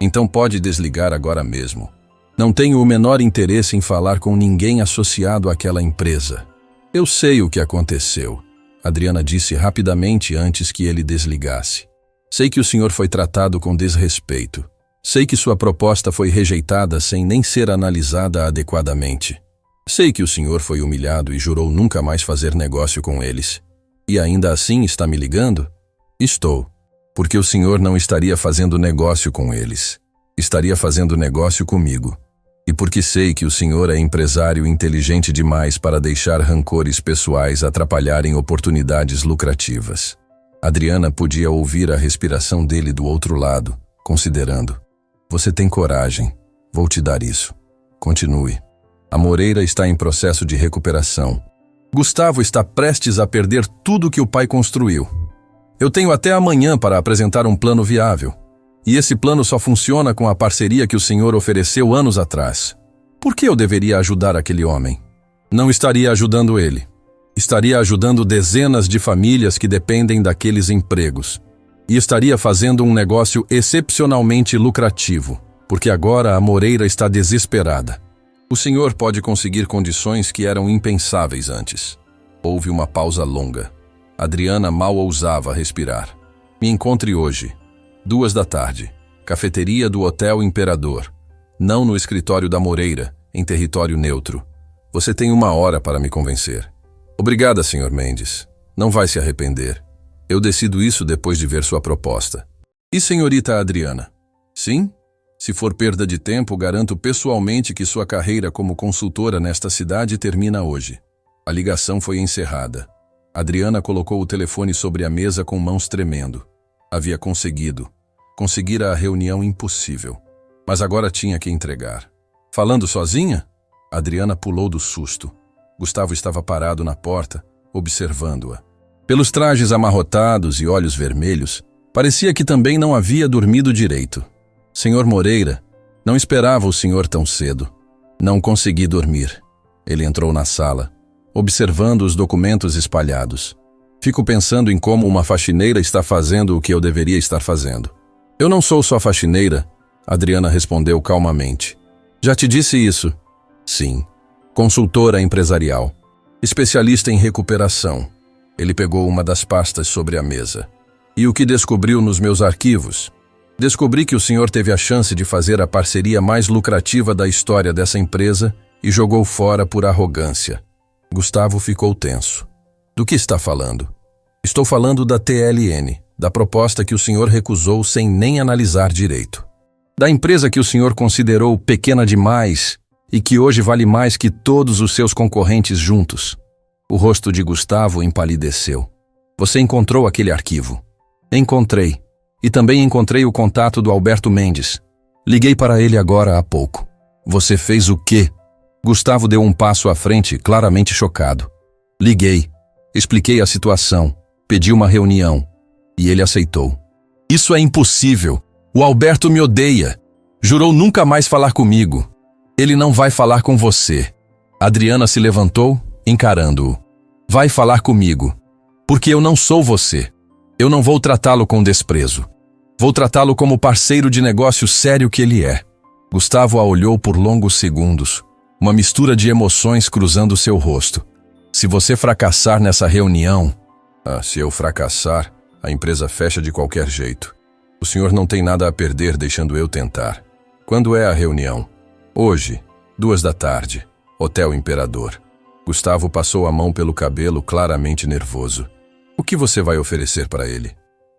Então pode desligar agora mesmo. Não tenho o menor interesse em falar com ninguém associado àquela empresa. Eu sei o que aconteceu, Adriana disse rapidamente antes que ele desligasse. Sei que o senhor foi tratado com desrespeito. Sei que sua proposta foi rejeitada sem nem ser analisada adequadamente. Sei que o senhor foi humilhado e jurou nunca mais fazer negócio com eles. E ainda assim está me ligando? Estou. Porque o senhor não estaria fazendo negócio com eles. Estaria fazendo negócio comigo. E porque sei que o senhor é empresário inteligente demais para deixar rancores pessoais atrapalharem oportunidades lucrativas. Adriana podia ouvir a respiração dele do outro lado, considerando. Você tem coragem. Vou te dar isso. Continue. A Moreira está em processo de recuperação. Gustavo está prestes a perder tudo que o pai construiu. Eu tenho até amanhã para apresentar um plano viável. E esse plano só funciona com a parceria que o senhor ofereceu anos atrás. Por que eu deveria ajudar aquele homem? Não estaria ajudando ele. Estaria ajudando dezenas de famílias que dependem daqueles empregos. E estaria fazendo um negócio excepcionalmente lucrativo, porque agora a Moreira está desesperada. O senhor pode conseguir condições que eram impensáveis antes. Houve uma pausa longa. Adriana mal ousava respirar. Me encontre hoje, 14h, cafeteria do Hotel Imperador. Não no escritório da Moreira, em território neutro. Você tem 1 hora para me convencer. Obrigada, Sr. Mendes. Não vai se arrepender. Eu decido isso depois de ver sua proposta. E senhorita Adriana? Sim? Se for perda de tempo, garanto pessoalmente que sua carreira como consultora nesta cidade termina hoje. A ligação foi encerrada. Adriana colocou o telefone sobre a mesa com mãos tremendo. Havia conseguido. Conseguira a reunião impossível. Mas agora tinha que entregar. Falando sozinha? Adriana pulou do susto. Gustavo estava parado na porta, observando-a. Pelos trajes amarrotados e olhos vermelhos, parecia que também não havia dormido direito. Senhor Moreira, não esperava o senhor tão cedo. Não consegui dormir. Ele entrou na sala, observando os documentos espalhados. Fico pensando em como uma faxineira está fazendo o que eu deveria estar fazendo. Eu não sou só faxineira, Adriana respondeu calmamente. Já te disse isso? Sim. Consultora empresarial. Especialista em recuperação. Ele pegou uma das pastas sobre a mesa. E o que descobriu nos meus arquivos? Descobri que o senhor teve a chance de fazer a parceria mais lucrativa da história dessa empresa e jogou fora por arrogância. Gustavo ficou tenso. Do que está falando? Estou falando da TLN, da proposta que o senhor recusou sem nem analisar direito. Da empresa que o senhor considerou pequena demais e que hoje vale mais que todos os seus concorrentes juntos. O rosto de Gustavo empalideceu. Você encontrou aquele arquivo? Encontrei. E também encontrei o contato do Alberto Mendes. Liguei para ele agora há pouco. Você fez o quê? Gustavo deu um passo à frente, claramente chocado. Liguei. Expliquei a situação. Pedi uma reunião. E ele aceitou. Isso é impossível. O Alberto me odeia. Jurou nunca mais falar comigo. Ele não vai falar com você. Adriana se levantou, encarando-o. Vai falar comigo. Porque eu não sou você. Eu não vou tratá-lo com desprezo. Vou tratá-lo como parceiro de negócio sério que ele é. Gustavo a olhou por longos segundos, uma mistura de emoções cruzando seu rosto. Se você fracassar nessa reunião... se eu fracassar, a empresa fecha de qualquer jeito. O senhor não tem nada a perder deixando eu tentar. Quando é a reunião? Hoje, 14h, Hotel Imperador. Gustavo passou a mão pelo cabelo, claramente nervoso. O que você vai oferecer para ele?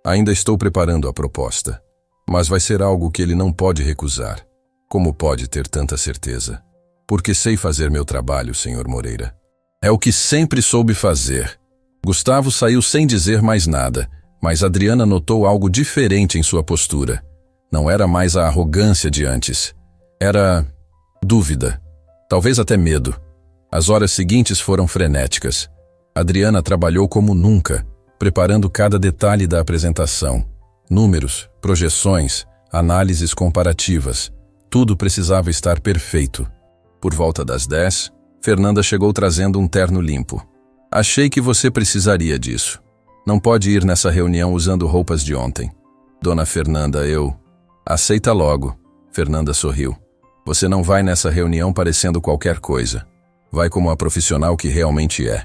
Ainda estou preparando a proposta, mas vai ser algo que ele não pode recusar. Como pode ter tanta certeza? Porque sei fazer meu trabalho, Sr. Moreira. É o que sempre soube fazer. Gustavo saiu sem dizer mais nada, mas Adriana notou algo diferente em sua postura. Não era mais a arrogância de antes. Era dúvida, talvez até medo. As horas seguintes foram frenéticas. Adriana trabalhou como nunca, preparando cada detalhe da apresentação. Números, projeções, análises comparativas. Tudo precisava estar perfeito. Por volta das 10, Fernanda chegou trazendo um terno limpo. Achei que você precisaria disso. Não pode ir nessa reunião usando roupas de ontem. Dona Fernanda, eu... Aceita logo. Fernanda sorriu. Você não vai nessa reunião parecendo qualquer coisa. Vai como a profissional que realmente é.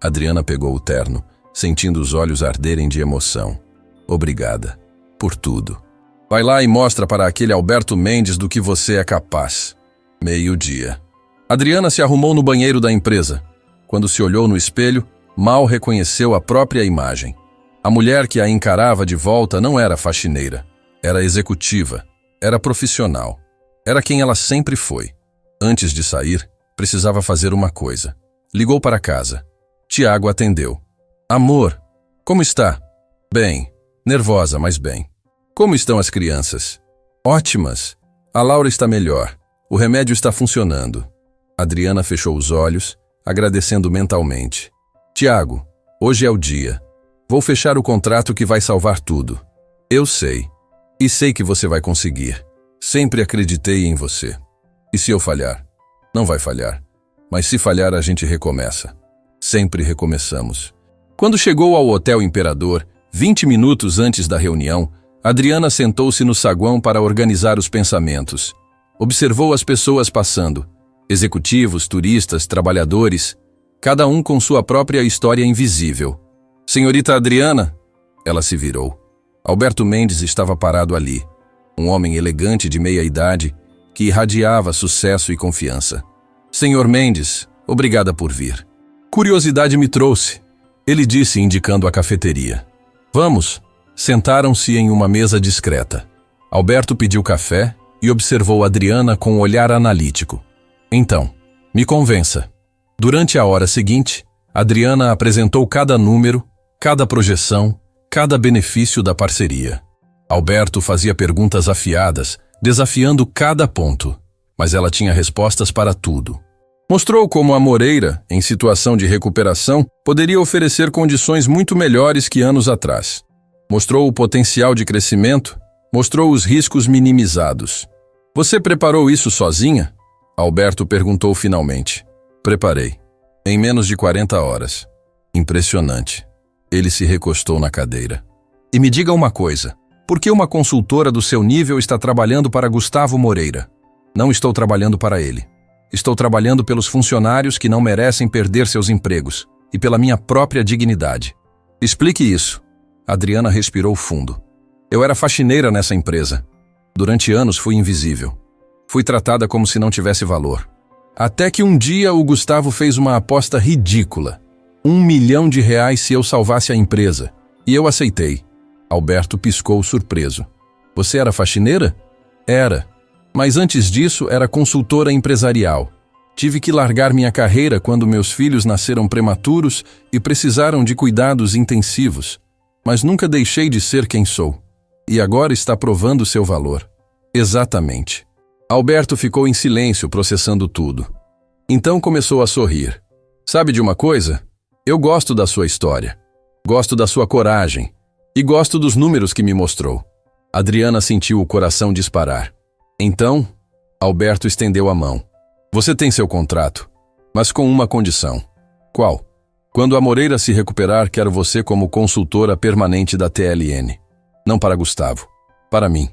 Adriana pegou o terno, sentindo os olhos arderem de emoção. Obrigada. Por tudo. Vai lá e mostra para aquele Alberto Mendes do que você é capaz. 12:00. Adriana se arrumou no banheiro da empresa. Quando se olhou no espelho, mal reconheceu a própria imagem. A mulher que a encarava de volta não era faxineira. Era executiva. Era profissional. Era quem ela sempre foi. Antes de sair, precisava fazer uma coisa. Ligou para casa. Tiago atendeu. Amor, como está? Bem. Nervosa, mas bem. Como estão as crianças? Ótimas. A Laura está melhor. O remédio está funcionando. Adriana fechou os olhos, agradecendo mentalmente. Tiago, hoje é o dia. Vou fechar o contrato que vai salvar tudo. Eu sei. E sei que você vai conseguir. Sempre acreditei em você. E se eu falhar? Não vai falhar. Mas se falhar, a gente recomeça. Sempre recomeçamos. Quando chegou ao Hotel Imperador, 20 minutos antes da reunião, Adriana sentou-se no saguão para organizar os pensamentos. Observou as pessoas passando. Executivos, turistas, trabalhadores, cada um com sua própria história invisível. Senhorita Adriana? Ela se virou. Alberto Mendes estava parado ali. Um homem elegante de meia-idade que irradiava sucesso e confiança. Senhor Mendes, obrigada por vir. Curiosidade me trouxe. Ele disse, indicando a cafeteria. Vamos. Sentaram-se em uma mesa discreta. Alberto pediu café e observou Adriana com um olhar analítico. Então, me convença. Durante a hora seguinte, Adriana apresentou cada número, cada projeção, cada benefício da parceria. Alberto fazia perguntas afiadas, desafiando cada ponto, mas ela tinha respostas para tudo. Mostrou como a Moreira, em situação de recuperação, poderia oferecer condições muito melhores que anos atrás. Mostrou o potencial de crescimento, mostrou os riscos minimizados. Você preparou isso sozinha? Alberto perguntou finalmente. Preparei. Em menos de 40 horas. Impressionante. Ele se recostou na cadeira. E me diga uma coisa. Por que uma consultora do seu nível está trabalhando para Gustavo Moreira? Não estou trabalhando para ele. Estou trabalhando pelos funcionários que não merecem perder seus empregos e pela minha própria dignidade. Explique isso. Adriana respirou fundo. Eu era faxineira nessa empresa. Durante anos fui invisível. Fui tratada como se não tivesse valor. Até que um dia o Gustavo fez uma aposta ridícula. R$1 milhão se eu salvasse a empresa. E eu aceitei. Alberto piscou surpreso. Você era faxineira? Era. Mas antes disso era consultora empresarial. Tive que largar minha carreira quando meus filhos nasceram prematuros e precisaram de cuidados intensivos. Mas nunca deixei de ser quem sou. E agora está provando seu valor. Exatamente. Alberto ficou em silêncio, processando tudo. Então começou a sorrir. Sabe de uma coisa? Eu gosto da sua história. Gosto da sua coragem. E gosto dos números que me mostrou. Adriana sentiu o coração disparar. Então, Alberto estendeu a mão. Você tem seu contrato, mas com uma condição. Qual? Quando a Moreira se recuperar, quero você como consultora permanente da TLN. Não para Gustavo. Para mim.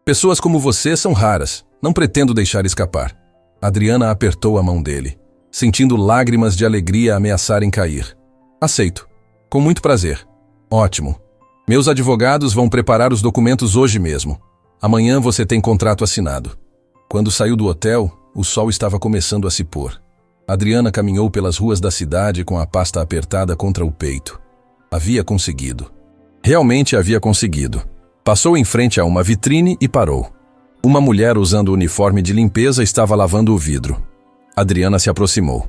Pessoas como você são raras. Não pretendo deixar escapar. Adriana apertou a mão dele, sentindo lágrimas de alegria ameaçarem cair. Aceito. Com muito prazer. Ótimo. Meus advogados vão preparar os documentos hoje mesmo. Amanhã você tem contrato assinado. Quando saiu do hotel, o sol estava começando a se pôr. Adriana caminhou pelas ruas da cidade com a pasta apertada contra o peito. Havia conseguido. Realmente havia conseguido. Passou em frente a uma vitrine e parou. Uma mulher usando o uniforme de limpeza estava lavando o vidro. Adriana se aproximou.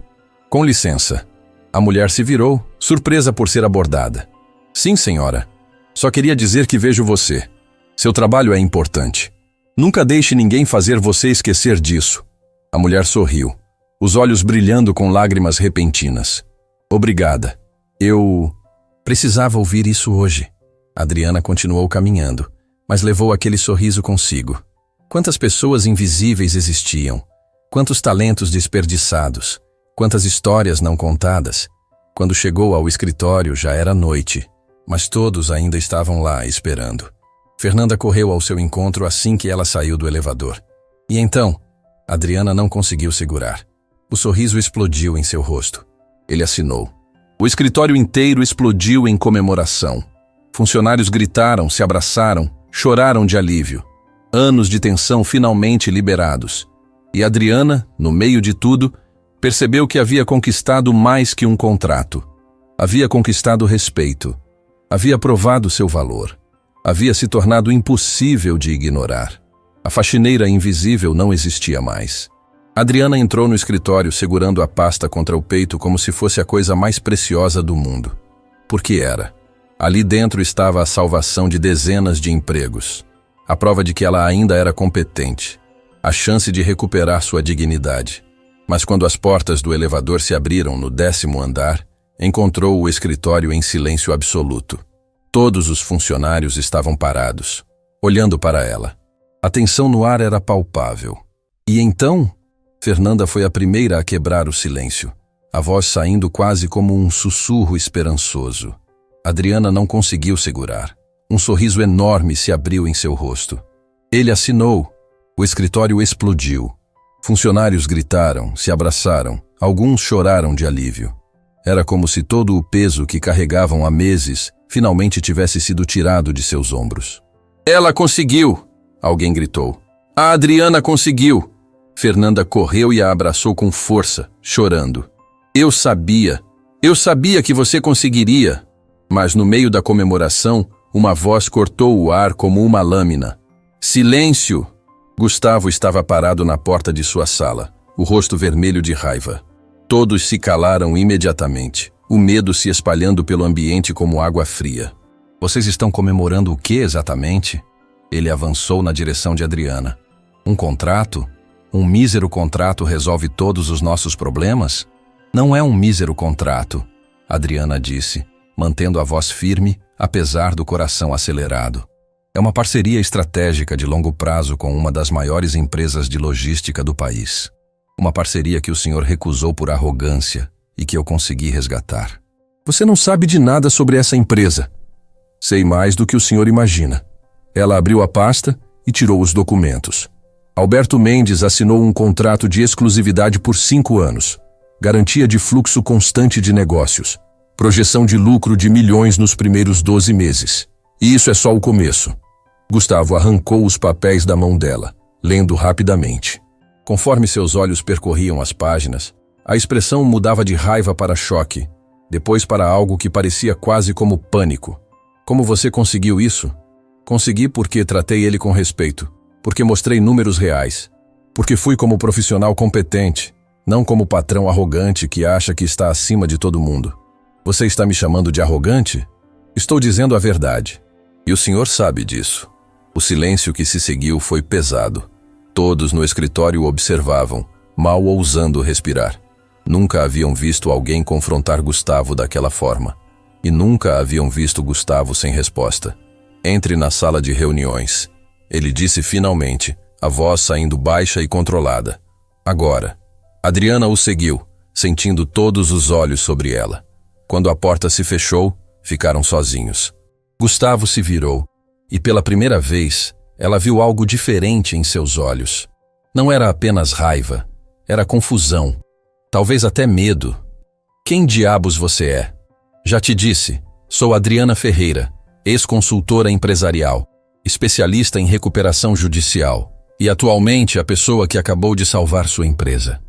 Com licença. A mulher se virou, surpresa por ser abordada. Sim, senhora. Só queria dizer que vejo você. Seu trabalho é importante. Nunca deixe ninguém fazer você esquecer disso. A mulher sorriu, os olhos brilhando com lágrimas repentinas. Obrigada. Eu precisava ouvir isso hoje. Adriana continuou caminhando, mas levou aquele sorriso consigo. Quantas pessoas invisíveis existiam? Quantos talentos desperdiçados, quantas histórias não contadas. Quando chegou ao escritório já era noite, mas todos ainda estavam lá esperando. Fernanda correu ao seu encontro assim que ela saiu do elevador. E então, Adriana não conseguiu segurar. O sorriso explodiu em seu rosto. Ele assinou. O escritório inteiro explodiu em comemoração. Funcionários gritaram, se abraçaram, choraram de alívio. Anos de tensão finalmente liberados. E Adriana, no meio de tudo, percebeu que havia conquistado mais que um contrato. Havia conquistado respeito. Havia provado seu valor. Havia se tornado impossível de ignorar. A faxineira invisível não existia mais. Adriana entrou no escritório segurando a pasta contra o peito como se fosse a coisa mais preciosa do mundo. Porque era. Ali dentro estava a salvação de dezenas de empregos. A prova de que ela ainda era competente. A chance de recuperar sua dignidade. Mas quando as portas do elevador se abriram no 10º andar, encontrou o escritório em silêncio absoluto. Todos os funcionários estavam parados, olhando para ela. A tensão no ar era palpável. E então, Fernanda foi a primeira a quebrar o silêncio, a voz saindo quase como um sussurro esperançoso. Adriana não conseguiu segurar. Um sorriso enorme se abriu em seu rosto. Ele assinou. O escritório explodiu. Funcionários gritaram, se abraçaram, alguns choraram de alívio. Era como se todo o peso que carregavam há meses finalmente tivesse sido tirado de seus ombros. "Ela conseguiu!" Alguém gritou. "A Adriana conseguiu!" Fernanda correu e a abraçou com força, chorando. Eu sabia que você conseguiria!" Mas no meio da comemoração, uma voz cortou o ar como uma lâmina. "Silêncio!" Gustavo estava parado na porta de sua sala, o rosto vermelho de raiva. Todos se calaram imediatamente, o medo se espalhando pelo ambiente como água fria. "Vocês estão comemorando o que exatamente?" Ele avançou na direção de Adriana. "Um contrato? Um mísero contrato resolve todos os nossos problemas?" "Não é um mísero contrato", Adriana disse, mantendo a voz firme, apesar do coração acelerado. "É uma parceria estratégica de longo prazo com uma das maiores empresas de logística do país. Uma parceria que o senhor recusou por arrogância e que eu consegui resgatar." "Você não sabe de nada sobre essa empresa." "Sei mais do que o senhor imagina." Ela abriu a pasta e tirou os documentos. Alberto Mendes assinou um contrato de exclusividade por 5 anos. Garantia de fluxo constante de negócios. Projeção de lucro de milhões nos primeiros 12 meses. E isso é só o começo. Gustavo arrancou os papéis da mão dela, lendo rapidamente. Conforme seus olhos percorriam as páginas, a expressão mudava de raiva para choque, depois para algo que parecia quase como pânico. "Como você conseguiu isso?" "Consegui porque tratei ele com respeito, porque mostrei números reais, porque fui como profissional competente, não como patrão arrogante que acha que está acima de todo mundo." "Você está me chamando de arrogante?" "Estou dizendo a verdade. E o senhor sabe disso." O silêncio que se seguiu foi pesado. Todos no escritório observavam, mal ousando respirar. Nunca haviam visto alguém confrontar Gustavo daquela forma. E nunca haviam visto Gustavo sem resposta. "Entre na sala de reuniões", ele disse finalmente, a voz saindo baixa e controlada. "Agora." Adriana o seguiu, sentindo todos os olhos sobre ela. Quando a porta se fechou, ficaram sozinhos. Gustavo se virou, e pela primeira vez, ela viu algo diferente em seus olhos. Não era apenas raiva, era confusão, talvez até medo. "Quem diabos você é?" "Já te disse, sou Adriana Ferreira, ex-consultora empresarial, especialista em recuperação judicial, e atualmente a pessoa que acabou de salvar sua empresa."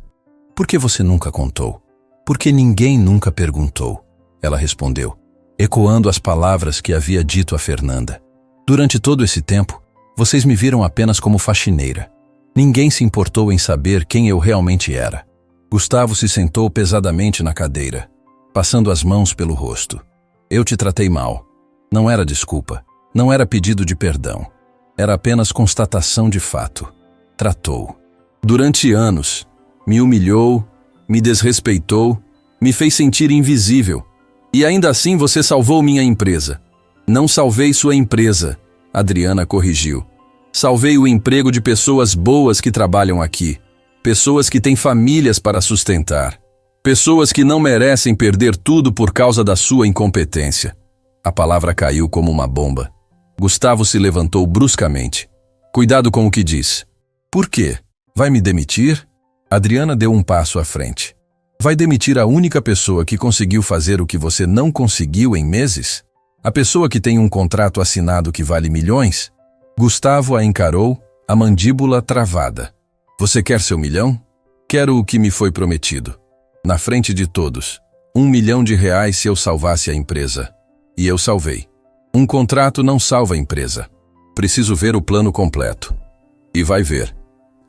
"Por que você nunca contou?" "Porque ninguém nunca perguntou." Ela respondeu, ecoando as palavras que havia dito a Fernanda. "Durante todo esse tempo, vocês me viram apenas como faxineira. Ninguém se importou em saber quem eu realmente era." Gustavo se sentou pesadamente na cadeira, passando as mãos pelo rosto. "Eu te tratei mal. Não era desculpa, não era pedido de perdão. Era apenas constatação de fato." Tratou. "Durante anos, me humilhou, me desrespeitou, me fez sentir invisível. E ainda assim você salvou minha empresa." "Não salvei sua empresa", Adriana corrigiu. "Salvei o emprego de pessoas boas que trabalham aqui. Pessoas que têm famílias para sustentar. Pessoas que não merecem perder tudo por causa da sua incompetência. A palavra caiu como uma bomba. Gustavo se levantou bruscamente. Cuidado com o que diz. Por quê? Vai me demitir? Adriana deu um passo à frente. Vai demitir a única pessoa que conseguiu fazer o que você não conseguiu em meses? A pessoa que tem um contrato assinado que vale milhões? Gustavo a encarou, a mandíbula travada. Você quer seu milhão? Quero o que me foi prometido. Na frente de todos. R$1 milhão se eu salvasse a empresa. E eu salvei. Um contrato não salva a empresa. Preciso ver o plano completo. E vai ver.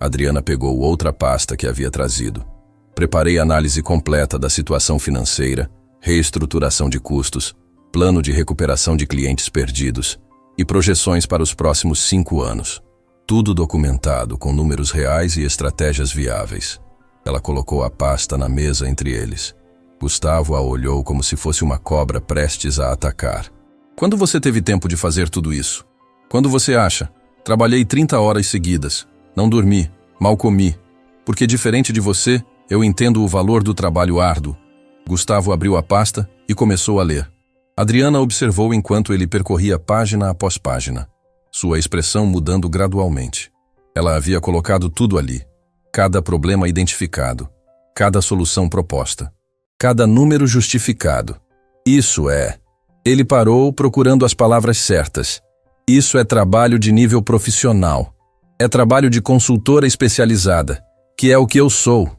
Adriana pegou outra pasta que havia trazido. Preparei análise completa da situação financeira, reestruturação de custos, plano de recuperação de clientes perdidos e projeções para os próximos 5 anos. Tudo documentado com números reais e estratégias viáveis. Ela colocou a pasta na mesa entre eles. Gustavo a olhou como se fosse uma cobra prestes a atacar. Quando você teve tempo de fazer tudo isso? Quando você acha? Trabalhei 30 horas seguidas. Não dormi, mal comi. Porque diferente de você, eu entendo o valor do trabalho árduo. Gustavo abriu a pasta e começou a ler. Adriana observou enquanto ele percorria página após página, sua expressão mudando gradualmente. Ela havia colocado tudo ali. Cada problema identificado, cada solução proposta, cada número justificado. Isso é... Ele parou procurando as palavras certas. Isso é trabalho de nível profissional. É trabalho de consultora especializada, que é o que eu sou.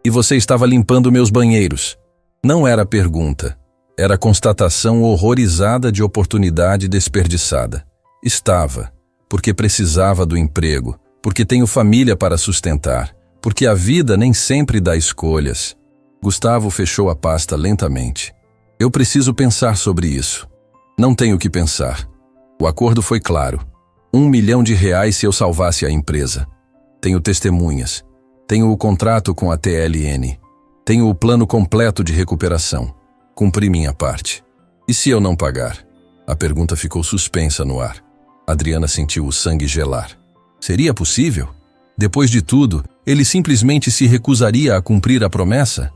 E você estava limpando meus banheiros. Não era pergunta. Era constatação horrorizada de oportunidade desperdiçada. Estava, porque precisava do emprego, porque tenho família para sustentar, porque a vida nem sempre dá escolhas. Gustavo fechou a pasta lentamente. Eu preciso pensar sobre isso. Não tenho o que pensar. O acordo foi claro. R$1 milhão se eu salvasse a empresa. Tenho testemunhas. Tenho o contrato com a TLN. Tenho o plano completo de recuperação. Cumpri minha parte. E se eu não pagar? A pergunta ficou suspensa no ar. Adriana sentiu o sangue gelar. Seria possível? Depois de tudo, ele simplesmente se recusaria a cumprir a promessa?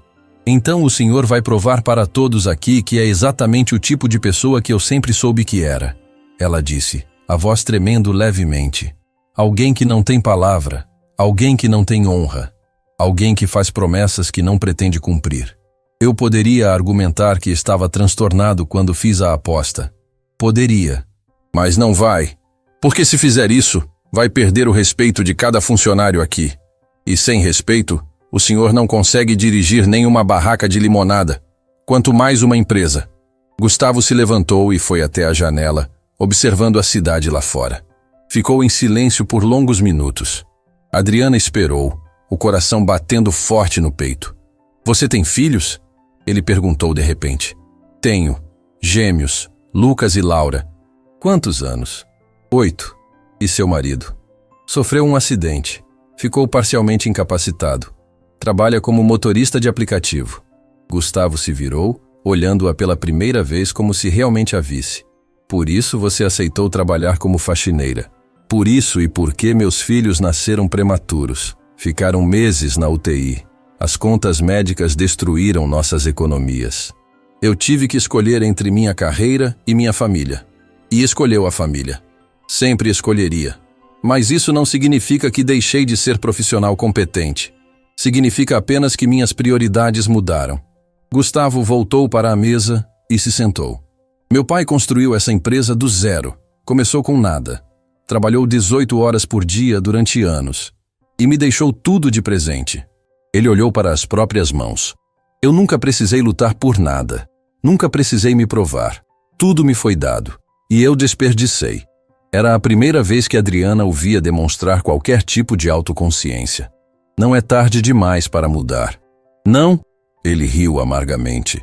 Então o senhor vai provar para todos aqui que é exatamente o tipo de pessoa que eu sempre soube que era. Ela disse, a voz tremendo levemente. Alguém que não tem palavra. Alguém que não tem honra. Alguém que faz promessas que não pretende cumprir. Eu poderia argumentar que estava transtornado quando fiz a aposta. Poderia. Mas não vai. Porque se fizer isso, vai perder o respeito de cada funcionário aqui. E sem respeito, o senhor não consegue dirigir nem uma barraca de limonada, quanto mais uma empresa. Gustavo se levantou e foi até a janela, observando a cidade lá fora. Ficou em silêncio por longos minutos. Adriana esperou, o coração batendo forte no peito. Você tem filhos? Ele perguntou de repente. Tenho. Gêmeos, Lucas e Laura. Quantos anos? 8. E seu marido? Sofreu um acidente. Ficou parcialmente incapacitado. Trabalha como motorista de aplicativo. Gustavo se virou, olhando-a pela primeira vez como se realmente a visse. Por isso você aceitou trabalhar como faxineira. Por isso e porque meus filhos nasceram prematuros. Ficaram meses na UTI. As contas médicas destruíram nossas economias. Eu tive que escolher entre minha carreira e minha família. E escolheu a família. Sempre escolheria. Mas isso não significa que deixei de ser profissional competente. Significa apenas que minhas prioridades mudaram. Gustavo voltou para a mesa e se sentou. Meu pai construiu essa empresa do zero. Começou com nada. Trabalhou 18 horas por dia durante anos. E me deixou tudo de presente. Ele olhou para as próprias mãos. Eu nunca precisei lutar por nada. Nunca precisei me provar. Tudo me foi dado. E eu desperdicei. Era a primeira vez que Adriana o via demonstrar qualquer tipo de autoconsciência. Não é tarde demais para mudar. Não? Ele riu amargamente.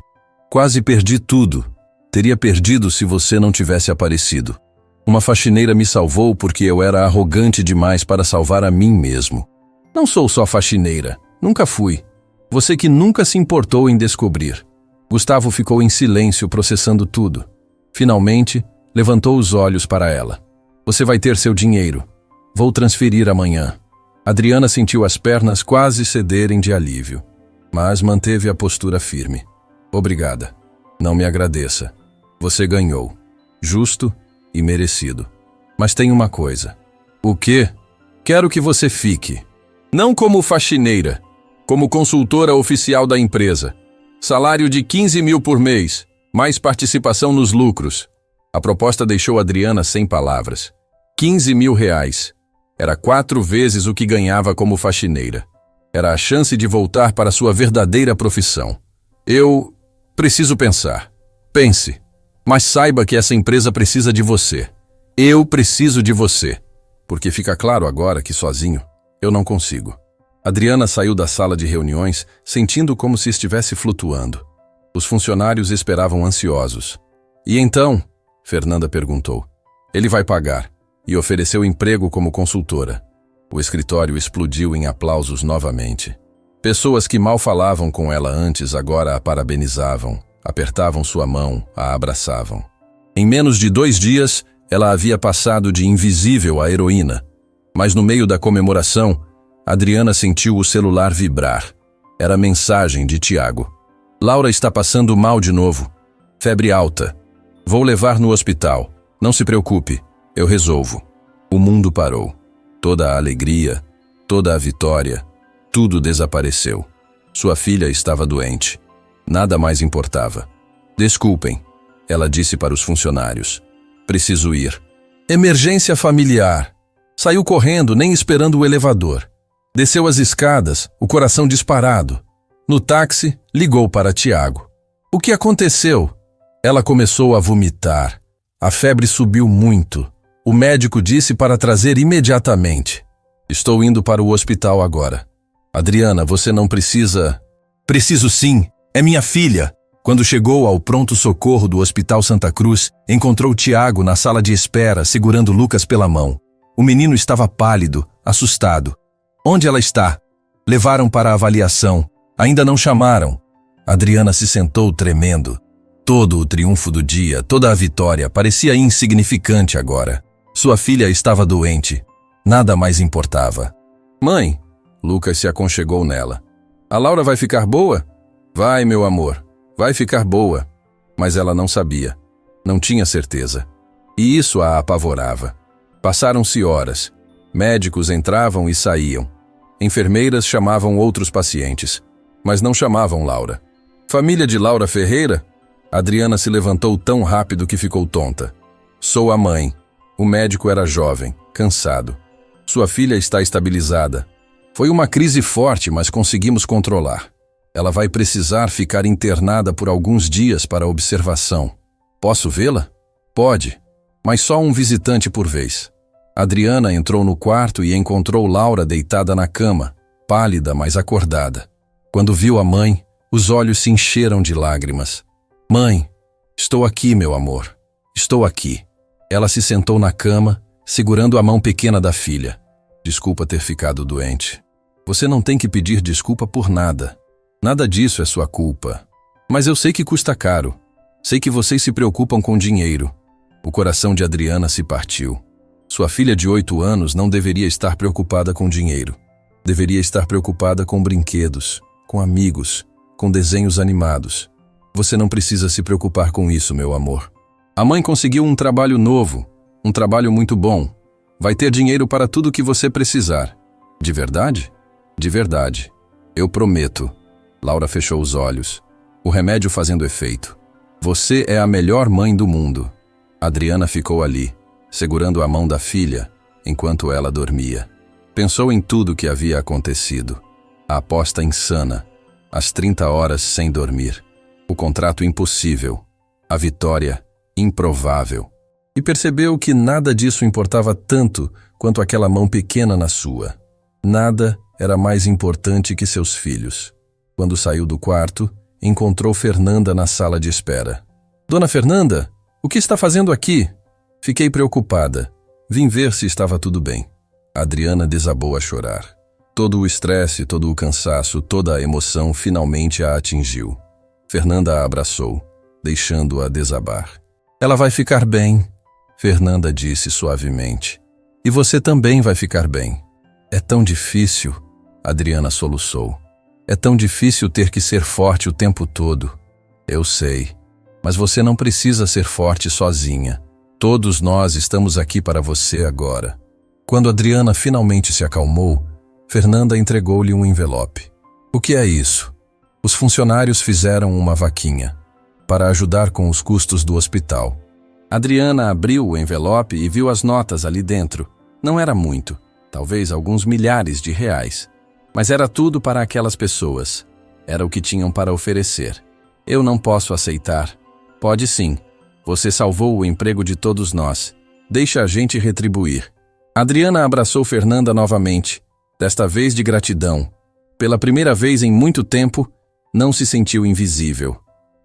Quase perdi tudo. Teria perdido se você não tivesse aparecido. Uma faxineira me salvou porque eu era arrogante demais para salvar a mim mesmo. Não sou só faxineira. Nunca fui. Você que nunca se importou em descobrir. Gustavo ficou em silêncio processando tudo. Finalmente, levantou os olhos para ela. Você vai ter seu dinheiro. Vou transferir amanhã. Adriana sentiu as pernas quase cederem de alívio, mas manteve a postura firme. Obrigada. Não me agradeça. Você ganhou. Justo e merecido. Mas tem uma coisa. O quê? Quero que você fique. Não como faxineira, como consultora oficial da empresa. Salário de 15 mil por mês, mais participação nos lucros. A proposta deixou Adriana sem palavras. 15 mil reais. Era 4 vezes o que ganhava como faxineira. Era a chance de voltar para sua verdadeira profissão. Eu preciso pensar. Pense. Mas saiba que essa empresa precisa de você. Eu preciso de você. Porque fica claro agora que sozinho eu não consigo. Adriana saiu da sala de reuniões sentindo como se estivesse flutuando. Os funcionários esperavam ansiosos. E então? Fernanda perguntou. Ele vai pagar. E ofereceu emprego como consultora. O escritório explodiu em aplausos novamente. Pessoas que mal falavam com ela antes agora a parabenizavam, apertavam sua mão, a abraçavam. Em menos de 2 dias, ela havia passado de invisível a heroína. Mas no meio da comemoração, Adriana sentiu o celular vibrar. Era a mensagem de Tiago. Laura está passando mal de novo. Febre alta. Vou levar no hospital. Não se preocupe, eu resolvo. O mundo parou. Toda a alegria, toda a vitória, tudo desapareceu. Sua filha estava doente. Nada mais importava. Desculpem, ela disse para os funcionários. Preciso ir. Emergência familiar. Saiu correndo, nem esperando o elevador. Desceu as escadas, o coração disparado. No táxi, ligou para Tiago. O que aconteceu? Ela começou a vomitar. A febre subiu muito. O médico disse para trazer imediatamente. Estou indo para o hospital agora. Adriana, você não precisa... Preciso sim, é minha filha. Quando chegou ao pronto-socorro do Hospital Santa Cruz, encontrou Tiago na sala de espera, segurando Lucas pela mão. O menino estava pálido, assustado. Onde ela está? Levaram para a avaliação. Ainda não chamaram. Adriana se sentou tremendo. Todo o triunfo do dia, toda a vitória, parecia insignificante agora. Sua filha estava doente. Nada mais importava. Mãe, Lucas se aconchegou nela. A Laura vai ficar boa? Vai, meu amor, vai ficar boa. Mas ela não sabia. Não tinha certeza. E isso a apavorava. Passaram-se horas. Médicos entravam e saíam. Enfermeiras chamavam outros pacientes, mas não chamavam Laura. Família de Laura Ferreira? Adriana se levantou tão rápido que ficou tonta. Sou a mãe. O médico era jovem, cansado. Sua filha está estabilizada. Foi uma crise forte, mas conseguimos controlar. Ela vai precisar ficar internada por alguns dias para observação. Posso vê-la? Pode, mas só um visitante por vez. Adriana entrou no quarto e encontrou Laura deitada na cama, pálida, mas acordada. Quando viu a mãe, os olhos se encheram de lágrimas. Mãe, estou aqui, meu amor. Estou aqui. Ela se sentou na cama, segurando a mão pequena da filha. Desculpa ter ficado doente. Você não tem que pedir desculpa por nada. Nada disso é sua culpa. Mas eu sei que custa caro. Sei que vocês se preocupam com dinheiro. O coração de Adriana se partiu. Sua filha de 8 anos não deveria estar preocupada com dinheiro. Deveria estar preocupada com brinquedos, com amigos, com desenhos animados. Você não precisa se preocupar com isso, meu amor. A mãe conseguiu um trabalho novo, um trabalho muito bom. Vai ter dinheiro para tudo o que você precisar. De verdade? De verdade. Eu prometo. Laura fechou os olhos. O remédio fazendo efeito. Você é a melhor mãe do mundo. Adriana ficou ali, segurando a mão da filha, enquanto ela dormia. Pensou em tudo o que havia acontecido. A aposta insana, as 30 horas sem dormir, o contrato impossível, a vitória improvável. E percebeu que nada disso importava tanto quanto aquela mão pequena na sua. Nada era mais importante que seus filhos. Quando saiu do quarto, encontrou Fernanda na sala de espera. Dona Fernanda, o que está fazendo aqui? Fiquei preocupada. Vim ver se estava tudo bem. Adriana desabou a chorar. Todo o estresse, todo o cansaço, toda a emoção finalmente a atingiu. Fernanda a abraçou, deixando-a desabar. Ela vai ficar bem, Fernanda disse suavemente. E você também vai ficar bem. É tão difícil, Adriana soluçou. É tão difícil ter que ser forte o tempo todo. Eu sei, mas você não precisa ser forte sozinha. Todos nós estamos aqui para você agora. Quando Adriana finalmente se acalmou, Fernanda entregou-lhe um envelope. O que é isso? Os funcionários fizeram uma vaquinha para ajudar com os custos do hospital. Adriana abriu o envelope e viu as notas ali dentro. Não era muito, talvez alguns milhares de reais. Mas era tudo para aquelas pessoas. Era o que tinham para oferecer. Eu não posso aceitar. Pode sim. Você salvou o emprego de todos nós. Deixa a gente retribuir. Adriana abraçou Fernanda novamente, desta vez de gratidão. Pela primeira vez em muito tempo, não se sentiu invisível.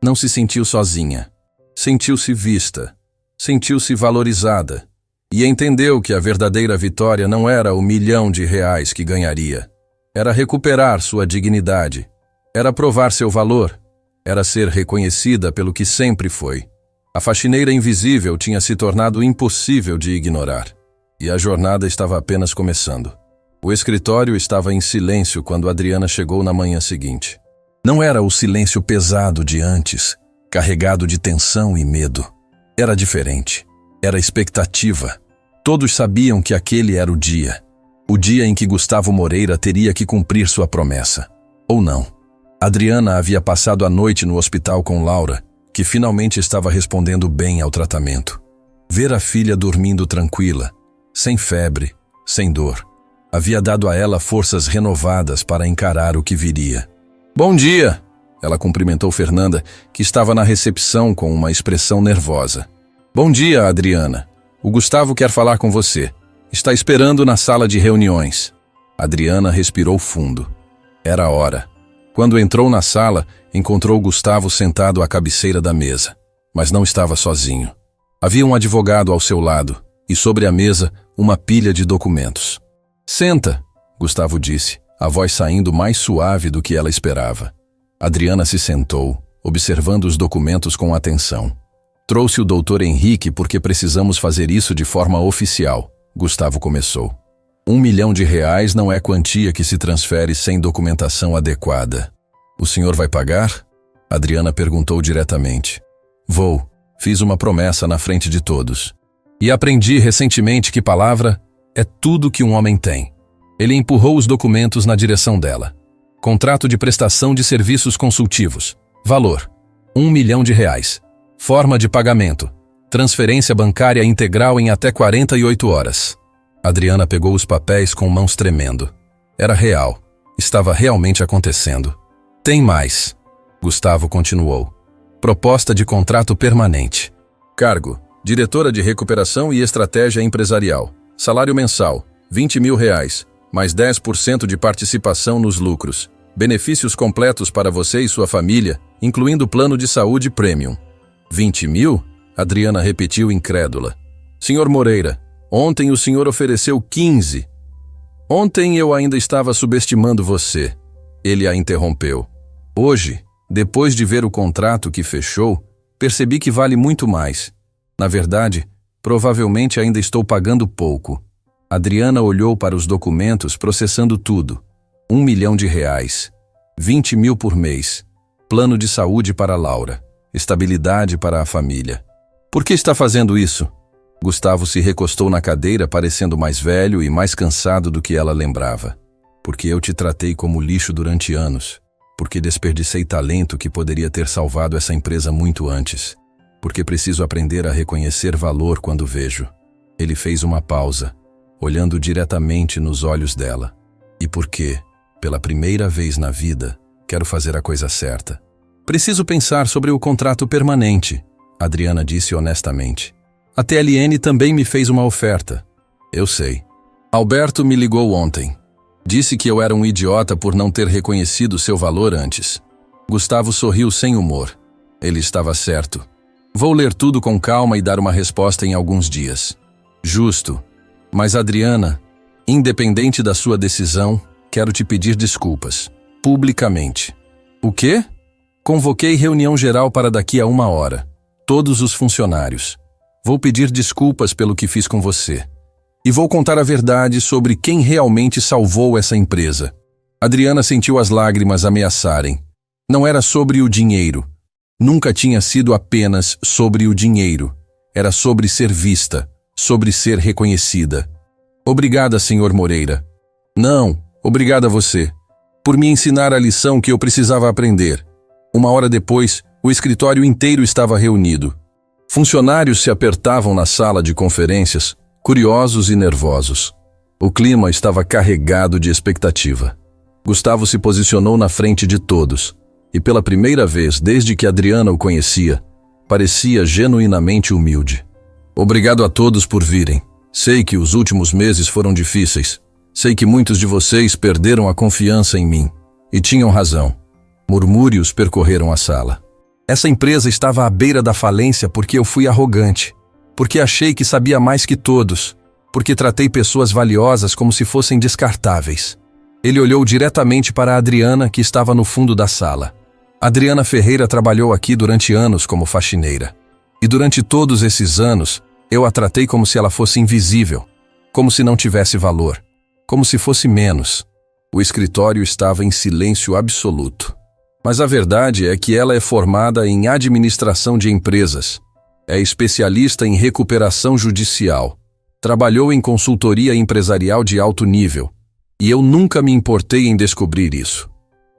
Não se sentiu sozinha. Sentiu-se vista. Sentiu-se valorizada. E entendeu que a verdadeira vitória não era o R$ 1.000.000 que ganharia. Era recuperar sua dignidade. Era provar seu valor. Era ser reconhecida pelo que sempre foi. A faxineira invisível tinha se tornado impossível de ignorar. E a jornada estava apenas começando. O escritório estava em silêncio quando Adriana chegou na manhã seguinte. Não era o silêncio pesado de antes, carregado de tensão e medo. Era diferente. Era expectativa. Todos sabiam que aquele era o dia em que Gustavo Moreira teria que cumprir sua promessa. Ou não. Adriana havia passado a noite no hospital com Laura, que finalmente estava respondendo bem ao tratamento. Ver a filha dormindo tranquila, sem febre, sem dor, havia dado a ela forças renovadas para encarar o que viria. Bom dia! Ela cumprimentou Fernanda, que estava na recepção com uma expressão nervosa. Bom dia, Adriana. O Gustavo quer falar com você. Está esperando na sala de reuniões. Adriana respirou fundo. Era a hora. Quando entrou na sala, encontrou Gustavo sentado à cabeceira da mesa. Mas não estava sozinho. Havia um advogado ao seu lado, e sobre a mesa, uma pilha de documentos. Senta, Gustavo disse, a voz saindo mais suave do que ela esperava. Adriana se sentou, observando os documentos com atenção. Trouxe o Dr. Henrique porque precisamos fazer isso de forma oficial, Gustavo começou. R$ 1.000.000 não é quantia que se transfere sem documentação adequada. O senhor vai pagar? Adriana perguntou diretamente. Vou. Fiz uma promessa na frente de todos. E aprendi recentemente que palavra é tudo que um homem tem. Ele empurrou os documentos na direção dela. Contrato de prestação de serviços consultivos. Valor: R$ 1.000.000. Forma de pagamento: transferência bancária integral em até 48 horas. Adriana pegou os papéis com mãos tremendo. Era real. Estava realmente acontecendo. Tem mais. Gustavo continuou. Proposta de contrato permanente. Cargo: diretora de recuperação e estratégia empresarial. Salário mensal: R$ 20.000, mais 10% de participação nos lucros. Benefícios completos para você e sua família, incluindo plano de saúde premium. 20 mil? Adriana repetiu incrédula. Senhor Moreira, ontem o senhor ofereceu 15. Ontem eu ainda estava subestimando você. Ele a interrompeu. Hoje, depois de ver o contrato que fechou, percebi que vale muito mais. Na verdade, provavelmente ainda estou pagando pouco. Adriana olhou para os documentos processando tudo. R$ 1.000.000. 20 mil por mês. Plano de saúde para Laura. Estabilidade para a família. Por que está fazendo isso? Gustavo se recostou na cadeira, parecendo mais velho e mais cansado do que ela lembrava. Porque eu te tratei como lixo durante anos. Porque desperdicei talento que poderia ter salvado essa empresa muito antes. Porque preciso aprender a reconhecer valor quando vejo. Ele fez uma pausa, olhando diretamente nos olhos dela. E porque, pela primeira vez na vida, quero fazer a coisa certa. Preciso pensar sobre o contrato permanente, Adriana disse honestamente. A TLN também me fez uma oferta. Eu sei. Alberto me ligou ontem. Disse que eu era um idiota por não ter reconhecido seu valor antes. Gustavo sorriu sem humor. Ele estava certo. Vou ler tudo com calma e dar uma resposta em alguns dias. Justo. Mas Adriana, independente da sua decisão, quero te pedir desculpas. Publicamente. O quê? Convoquei reunião geral para daqui a 1 hora. Todos os funcionários. Vou pedir desculpas pelo que fiz com você. E vou contar a verdade sobre quem realmente salvou essa empresa. Adriana sentiu as lágrimas ameaçarem. Não era sobre o dinheiro. Nunca tinha sido apenas sobre o dinheiro. Era sobre ser vista, sobre ser reconhecida. Obrigada, Sr. Moreira. Não, obrigada a você, por me ensinar a lição que eu precisava aprender. Uma hora depois, o escritório inteiro estava reunido. Funcionários se apertavam na sala de conferências, curiosos e nervosos. O clima estava carregado de expectativa. Gustavo se posicionou na frente de todos, e pela primeira vez desde que Adriana o conhecia, parecia genuinamente humilde. Obrigado a todos por virem. Sei que os últimos meses foram difíceis. Sei que muitos de vocês perderam a confiança em mim. E tinham razão. Murmúrios percorreram a sala. Essa empresa estava à beira da falência porque eu fui arrogante. Porque achei que sabia mais que todos. Porque tratei pessoas valiosas como se fossem descartáveis. Ele olhou diretamente para a Adriana, que estava no fundo da sala. Adriana Ferreira trabalhou aqui durante anos como faxineira. E durante todos esses anos, eu a tratei como se ela fosse invisível. Como se não tivesse valor. Como se fosse menos. O escritório estava em silêncio absoluto. Mas a verdade é que ela é formada em administração de empresas. É especialista em recuperação judicial. Trabalhou em consultoria empresarial de alto nível. E eu nunca me importei em descobrir isso.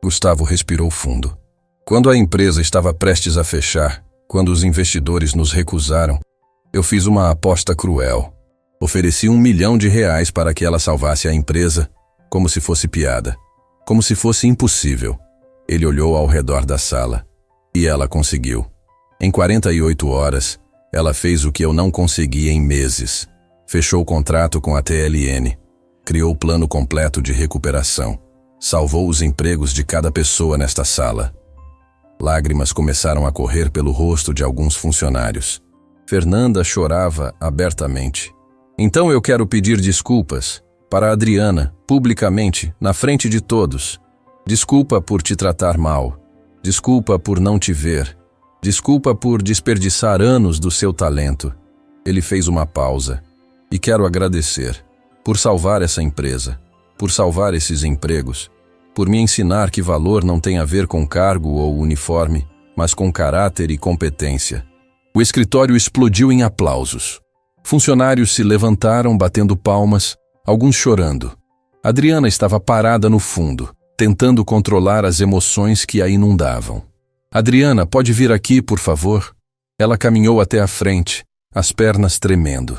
Gustavo respirou fundo. Quando a empresa estava prestes a fechar, quando os investidores nos recusaram, eu fiz uma aposta cruel. Ofereci R$1 milhão para que ela salvasse a empresa, como se fosse piada. Como se fosse impossível. Ele olhou ao redor da sala. E ela conseguiu. Em 48 horas, ela fez o que eu não consegui em meses. Fechou o contrato com a TLN. Criou o plano completo de recuperação. Salvou os empregos de cada pessoa nesta sala. Lágrimas começaram a correr pelo rosto de alguns funcionários. Fernanda chorava abertamente. Então eu quero pedir desculpas para a Adriana, publicamente, na frente de todos. Desculpa por te tratar mal. Desculpa por não te ver. Desculpa por desperdiçar anos do seu talento. Ele fez uma pausa. E quero agradecer por salvar essa empresa, por salvar esses empregos, por me ensinar que valor não tem a ver com cargo ou uniforme, mas com caráter e competência. O escritório explodiu em aplausos. Funcionários se levantaram batendo palmas, alguns chorando. Adriana estava parada no fundo, tentando controlar as emoções que a inundavam. Adriana, pode vir aqui, por favor? Ela caminhou até a frente, as pernas tremendo.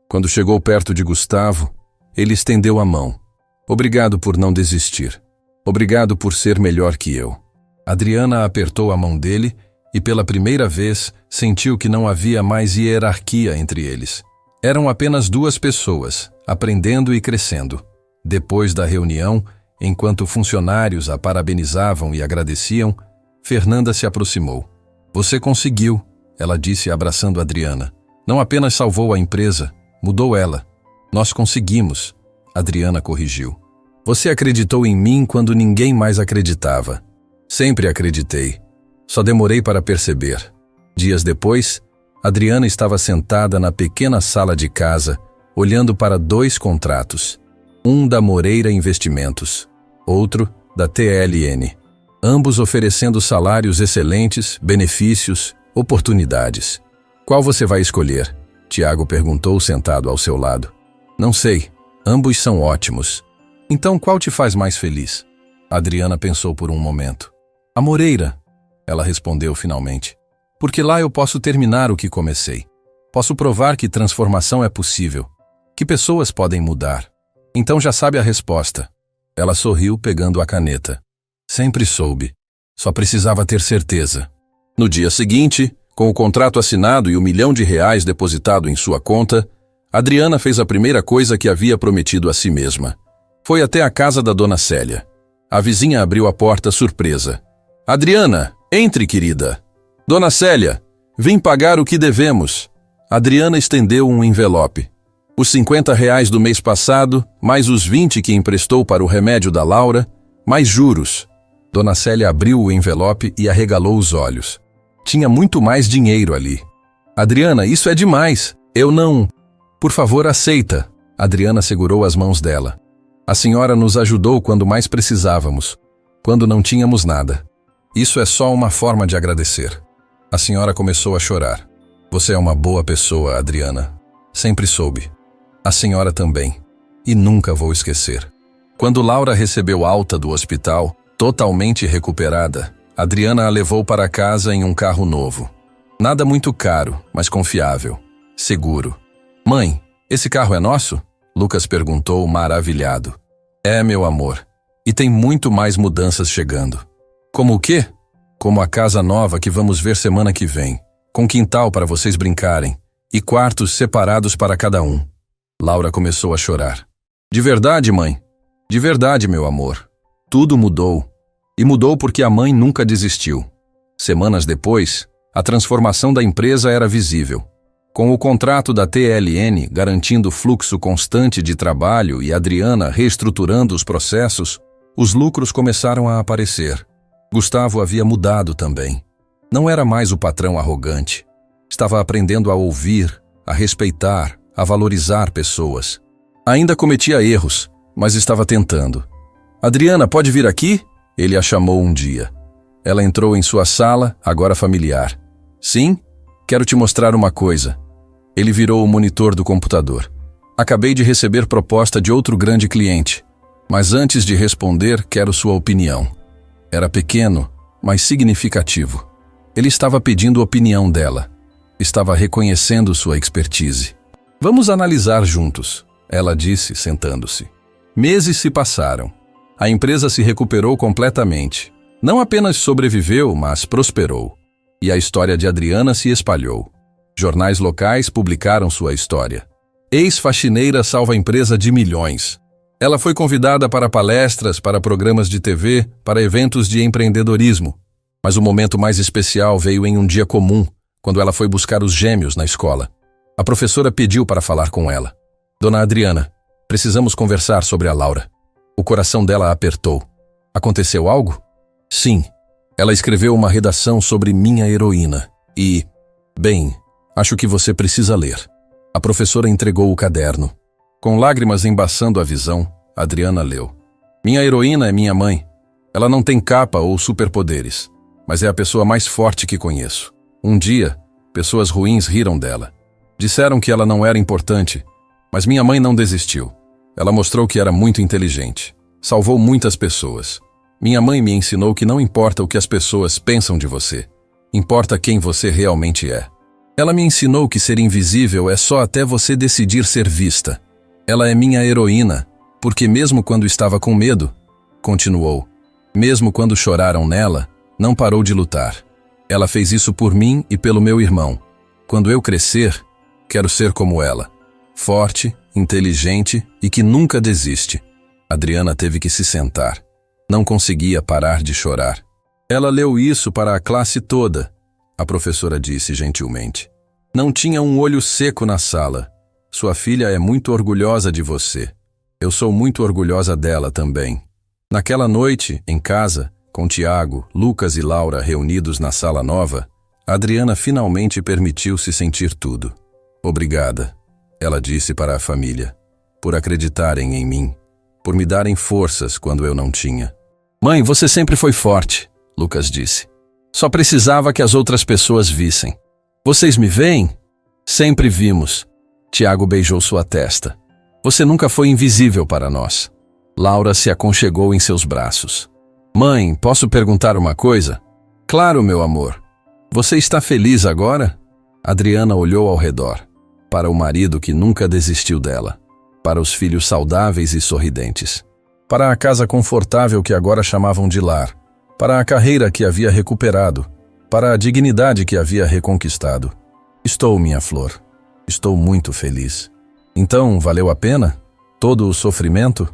Quando chegou perto de Gustavo, ele estendeu a mão. Obrigado por não desistir. Obrigado por ser melhor que eu. Adriana apertou a mão dele e pela primeira vez sentiu que não havia mais hierarquia entre eles. Eram apenas duas pessoas, aprendendo e crescendo. Depois da reunião, enquanto funcionários a parabenizavam e agradeciam, Fernanda se aproximou. Você conseguiu, ela disse abraçando Adriana. Não apenas salvou a empresa, mudou ela. Nós conseguimos, Adriana corrigiu. Você acreditou em mim quando ninguém mais acreditava. Sempre acreditei. Só demorei para perceber. Dias depois, Adriana estava sentada na pequena sala de casa, olhando para 2 contratos. Um da Moreira Investimentos, outro da TLN. Ambos oferecendo salários excelentes, benefícios, oportunidades. Qual você vai escolher? Tiago perguntou sentado ao seu lado. Não sei. Ambos são ótimos. Então qual te faz mais feliz? Adriana pensou por um momento. A Moreira, ela respondeu finalmente. Porque lá eu posso terminar o que comecei. Posso provar que transformação é possível. Que pessoas podem mudar. Então já sabe a resposta. Ela sorriu pegando a caneta. Sempre soube. Só precisava ter certeza. No dia seguinte, com o contrato assinado e R$1 milhão depositado em sua conta, Adriana fez a primeira coisa que havia prometido a si mesma. Foi até a casa da Dona Célia. A vizinha abriu a porta surpresa. Adriana, entre, querida. Dona Célia, vim pagar o que devemos. Adriana estendeu um envelope. Os R$50 do mês passado, mais os 20 que emprestou para o remédio da Laura, mais juros. Dona Célia abriu o envelope e arregalou os olhos. Tinha muito mais dinheiro ali. Adriana, isso é demais. Eu não... Por favor, aceita. Adriana segurou as mãos dela. A senhora nos ajudou quando mais precisávamos, quando não tínhamos nada. Isso é só uma forma de agradecer. A senhora começou a chorar. Você é uma boa pessoa, Adriana. Sempre soube. A senhora também. E nunca vou esquecer. Quando Laura recebeu alta do hospital, totalmente recuperada, Adriana a levou para casa em um carro novo. Nada muito caro, mas confiável. Seguro. Mãe, esse carro é nosso? Lucas perguntou, maravilhado. É, meu amor. E tem muito mais mudanças chegando. Como o quê? Como a casa nova que vamos ver semana que vem. Com quintal para vocês brincarem. E quartos separados para cada um. Laura começou a chorar. De verdade, mãe? De verdade, meu amor. Tudo mudou. E mudou porque a mãe nunca desistiu. Semanas depois, a transformação da empresa era visível. Com o contrato da TLN garantindo fluxo constante de trabalho e Adriana reestruturando os processos, os lucros começaram a aparecer. Gustavo havia mudado também. Não era mais o patrão arrogante. Estava aprendendo a ouvir, a respeitar, a valorizar pessoas. Ainda cometia erros, mas estava tentando. Adriana, pode vir aqui? Ele a chamou um dia. Ela entrou em sua sala, agora familiar. Sim? Quero te mostrar uma coisa. Ele virou o monitor do computador. Acabei de receber proposta de outro grande cliente. Mas antes de responder, quero sua opinião. Era pequeno, mas significativo. Ele estava pedindo a opinião dela. Estava reconhecendo sua expertise. Vamos analisar juntos, ela disse, sentando-se. Meses se passaram. A empresa se recuperou completamente. Não apenas sobreviveu, mas prosperou. E a história de Adriana se espalhou. Jornais locais publicaram sua história. Ex-faxineira salva a empresa de milhões. Ela foi convidada para palestras, para programas de TV, para eventos de empreendedorismo. Mas o momento mais especial veio em um dia comum, quando ela foi buscar os gêmeos na escola. A professora pediu para falar com ela. Dona Adriana, precisamos conversar sobre a Laura. O coração dela apertou. Aconteceu algo? Sim. Ela escreveu uma redação sobre minha heroína. E, bem, acho que você precisa ler. A professora entregou o caderno. Com lágrimas embaçando a visão, Adriana leu. Minha heroína é minha mãe. Ela não tem capa ou superpoderes, mas é a pessoa mais forte que conheço. Um dia, pessoas ruins riram dela. Disseram que ela não era importante, mas minha mãe não desistiu. Ela mostrou que era muito inteligente. Salvou muitas pessoas. Minha mãe me ensinou que não importa o que as pessoas pensam de você. Importa quem você realmente é. Ela me ensinou que ser invisível é só até você decidir ser vista. Ela é minha heroína, porque mesmo quando estava com medo, continuou, mesmo quando choraram nela, não parou de lutar. Ela fez isso por mim e pelo meu irmão. Quando eu crescer, quero ser como ela. Forte, inteligente e que nunca desiste. Adriana teve que se sentar. Não conseguia parar de chorar. Ela leu isso para a classe toda, a professora disse gentilmente. Não tinha um olho seco na sala. Sua filha é muito orgulhosa de você. Eu sou muito orgulhosa dela também. Naquela noite, em casa, com Tiago, Lucas e Laura reunidos na sala nova, Adriana finalmente permitiu-se sentir tudo. Obrigada, ela disse para a família, por acreditarem em mim, por me darem forças quando eu não tinha. Mãe, você sempre foi forte, Lucas disse. Só precisava que as outras pessoas vissem. Vocês me veem? Sempre vimos. Tiago beijou sua testa. Você nunca foi invisível para nós. Laura se aconchegou em seus braços. Mãe, posso perguntar uma coisa? Claro, meu amor. Você está feliz agora? Adriana olhou ao redor. Para o marido que nunca desistiu dela. Para os filhos saudáveis e sorridentes. Para a casa confortável que agora chamavam de lar. Para a carreira que havia recuperado. Para a dignidade que havia reconquistado. Estou, minha flor. Estou muito feliz. Então, valeu a pena? Todo o sofrimento?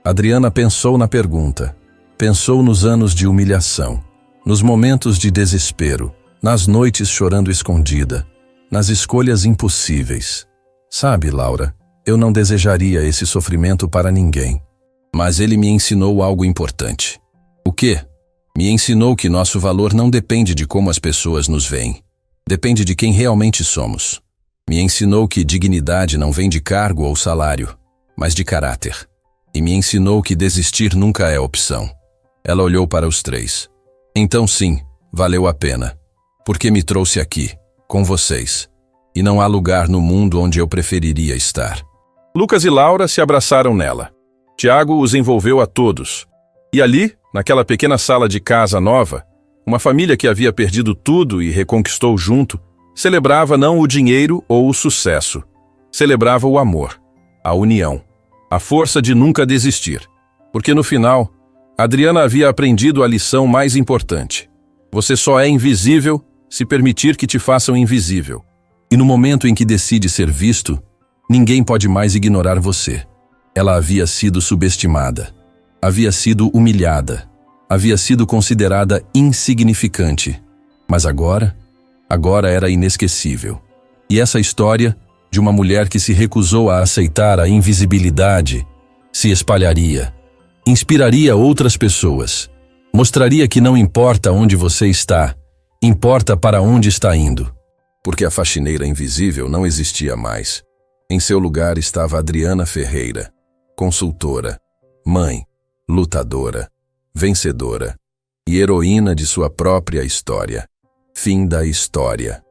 Adriana pensou na pergunta. Pensou nos anos de humilhação. Nos momentos de desespero. Nas noites chorando escondida. Nas escolhas impossíveis. Sabe, Laura, eu não desejaria esse sofrimento para ninguém. Mas ele me ensinou algo importante. O quê? Me ensinou que nosso valor não depende de como as pessoas nos veem. Depende de quem realmente somos. Me ensinou que dignidade não vem de cargo ou salário. mas de caráter. E me ensinou que desistir nunca é opção. Ela olhou para os três. Então sim, valeu a pena. Porque me trouxe aqui, com vocês. E não há lugar no mundo onde eu preferiria estar. Lucas e Laura se abraçaram nela. Tiago os envolveu a todos. E ali, naquela pequena sala de casa nova, uma família que havia perdido tudo e reconquistou junto, celebrava não o dinheiro ou o sucesso. Celebrava o amor, a união, a força de nunca desistir. Porque no final, Adriana havia aprendido a lição mais importante. Você só é invisível se permitir que te façam invisível. E no momento em que decide ser visto, ninguém pode mais ignorar você. Ela havia sido subestimada, havia sido humilhada, havia sido considerada insignificante. Mas agora era inesquecível. E essa história de uma mulher que se recusou a aceitar a invisibilidade se espalharia, inspiraria outras pessoas, mostraria que não importa onde você está, importa para onde está indo. Porque a faxineira invisível não existia mais. Em seu lugar estava Adriana Ferreira, consultora, mãe, lutadora, vencedora e heroína de sua própria história. Fim da história.